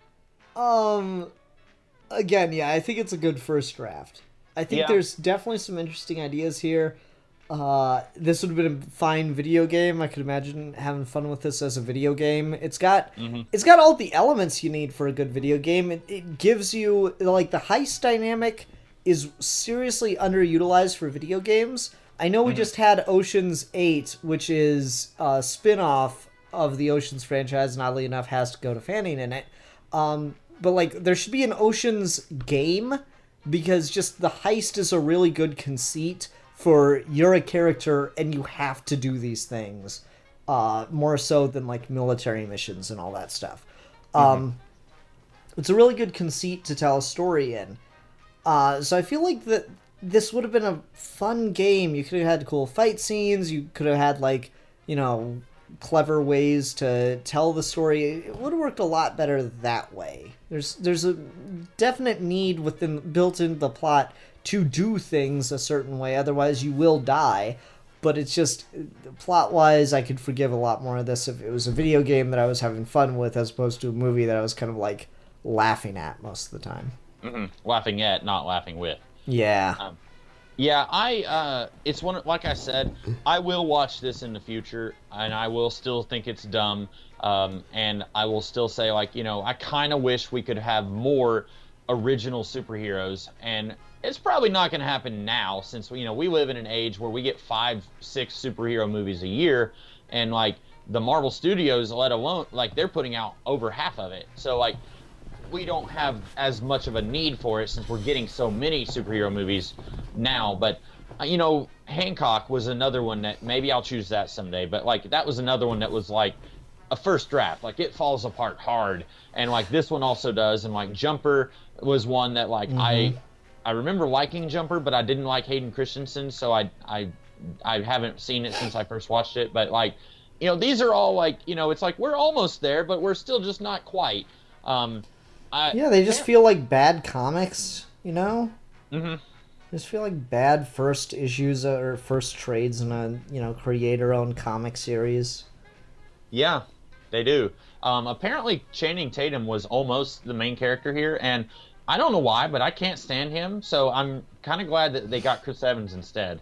S2: Again, yeah, I think it's a good first draft. I think there's definitely some interesting ideas here. This would have been a fine video game. I could imagine having fun with this as a video game. It's got all the elements you need for a good video game. It gives you, like, the heist dynamic is seriously underutilized for video games. I know we just had Ocean's 8, which is a spin-off of the Oceans franchise, and oddly enough has Dakota Fanning in it. But like there should be an Oceans game, because just the heist is a really good conceit for you're a character and you have to do these things, more so than like military missions and all that stuff. It's a really good conceit to tell a story in. So I feel like that this would have been a fun game. You could have had cool fight scenes. You could have had like, clever ways to tell the story. It would have worked a lot better that way. There's a definite need built into the plot to do things a certain way, otherwise you will die. But it's just, plot-wise, I could forgive a lot more of this if it was a video game that I was having fun with, as opposed to a movie that I was kind of like laughing at most of the time.
S3: Laughing at, not laughing with.
S2: Yeah.
S3: It's one, like I said, I will watch this in the future, and I will still think it's dumb, and I will still say, like, I kind of wish we could have more original superheroes, and it's probably not going to happen now, since, we live in an age where we get 5-6 superhero movies a year, and, like, the Marvel Studios, let alone, like, they're putting out over half of it, so, like, we don't have as much of a need for it since we're getting so many superhero movies now. But Hancock was another one that maybe I'll choose that someday, but like that was another one that was like a first draft, like it falls apart hard, and like this one also does. And like Jumper was one that like I remember liking Jumper, but I didn't like Hayden Christensen, so I haven't seen it since I first watched it. But like these are all like it's like we're almost there, but we're still just not quite.
S2: They just feel like bad comics, Just feel like bad first issues or first trades in a creator-owned comic series. Yeah,
S3: they do. Apparently, Channing Tatum was almost the main character here, and I don't know why, but I can't stand him, so I'm kind of glad that they got Chris Evans instead.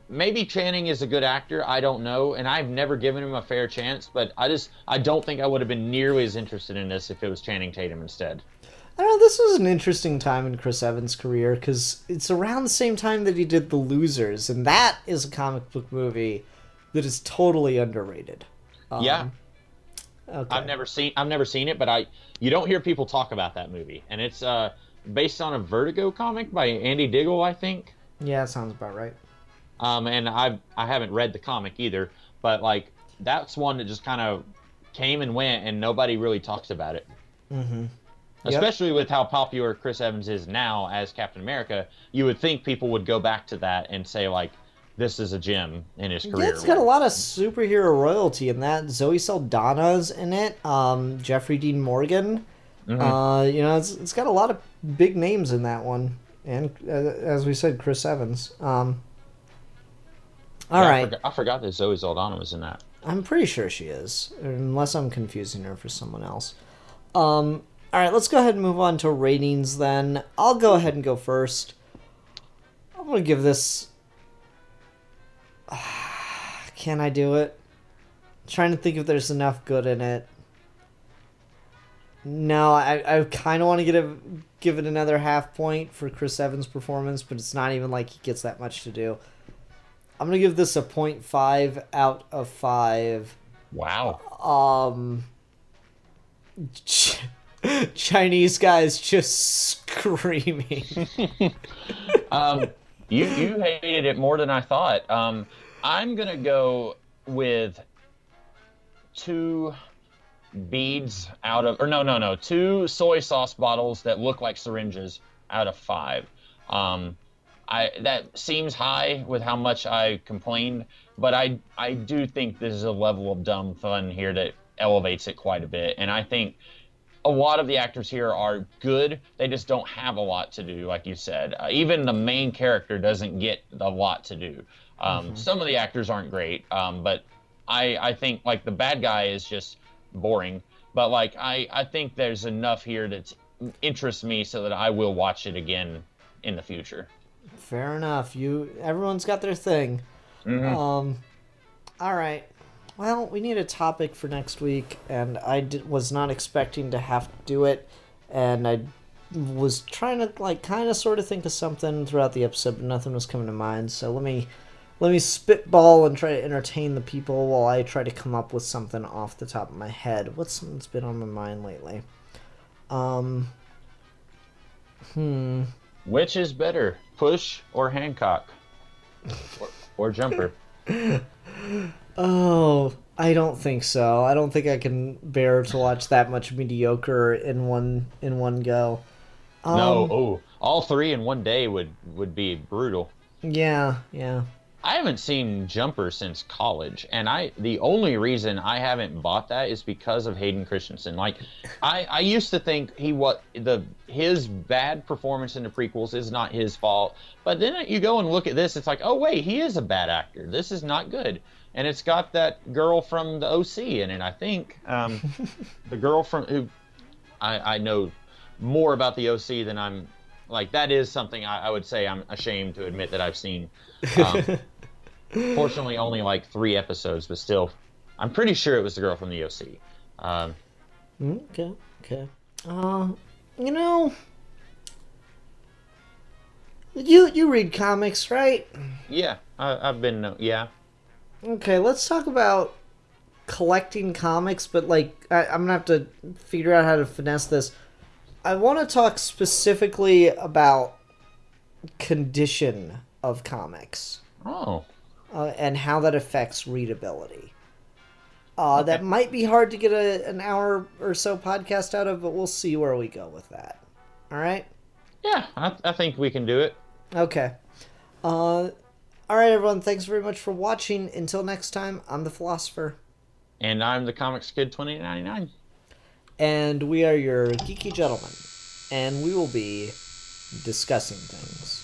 S3: Maybe Channing is a good actor, I don't know, and I've never given him a fair chance, but I don't think I would have been nearly as interested in this if it was Channing Tatum instead.
S2: I don't know, this was an interesting time in Chris Evans' career, because it's around the same time that he did The Losers, and that is a comic book movie that is totally underrated.
S3: Okay. I've never seen it, but you don't hear people talk about that movie, and it's based on a Vertigo comic by Andy Diggle, I think.
S2: Yeah, that sounds about right.
S3: And I haven't read the comic either, but like that's one that just kind of came and went, and nobody really talks about it. Especially with how popular Chris Evans is now as Captain America, you would think people would go back to that and say like, this is a gem in his career.
S2: Yeah, it's got a lot of superhero royalty in that. Zoe Saldana's in it. Jeffrey Dean Morgan. It's got a lot of big names in that one, and as we said, Chris Evans. All right.
S3: I forgot that Zoe Saldana was in that.
S2: I'm pretty sure she is, unless I'm confusing her for someone else. All right, let's go ahead and move on to ratings then. I'll go ahead and go first. I'm going to give this... Can I do it? I'm trying to think if there's enough good in it. No, I kind of want to give it another half point for Chris Evans' performance, but it's not even like he gets that much to do. I'm going to give this a 0.5 out of 5.
S3: Wow.
S2: Chinese guys just screaming.
S3: You hated it more than I thought. I'm going to go with 2 beads out of... Or no. 2 soy sauce bottles that look like syringes out of 5. That seems high with how much I complained, but I do think this is a level of dumb fun here that elevates it quite a bit. And I think a lot of the actors here are good. They just don't have a lot to do, like you said. Even the main character doesn't get a lot to do. Some of the actors aren't great, but I think like the bad guy is just boring. But like I think there's enough here that interests me so that I will watch it again in the future.
S2: Fair enough. Everyone's got their thing. All right. Well, we need a topic for next week, and I was not expecting to have to do it, and I was trying to like kind of sort of think of something throughout the episode, but nothing was coming to mind. So let me let me spitball and try to entertain the people while I try to come up with something off the top of my head. What's something that's been on my mind lately?
S3: Which is better, Push or Hancock? Or Jumper?
S2: Oh, I don't think so. I don't think I can bear to watch that much mediocre in one go.
S3: No, all three in one day would be brutal.
S2: Yeah.
S3: I haven't seen Jumper since college, and the only reason I haven't bought that is because of Hayden Christensen. Like, I used to think his bad performance in the prequels is not his fault, but then you go and look at this, it's like, oh wait, he is a bad actor. This is not good, and it's got that girl from the OC in it. I think the girl from who I know more about the OC than I'm like. That is something I would say I'm ashamed to admit that I've seen. Fortunately, only like 3 episodes, but still, I'm pretty sure it was the girl from the OC.
S2: Okay. You know, you read comics, right?
S3: Yeah, I've been. Yeah.
S2: Okay, let's talk about collecting comics, but like I'm gonna have to figure out how to finesse this. I want to talk specifically about condition of comics.
S3: Oh.
S2: And how that affects readability. That might be hard to get an hour or so podcast out of, but we'll see where we go with that. All right?
S3: Yeah, I think we can do it.
S2: Okay. All right, everyone. Thanks very much for watching. Until next time, I'm the Philosopher.
S3: And I'm the Comics Kid 2099.
S2: And we are your geeky gentlemen. And we will be discussing things.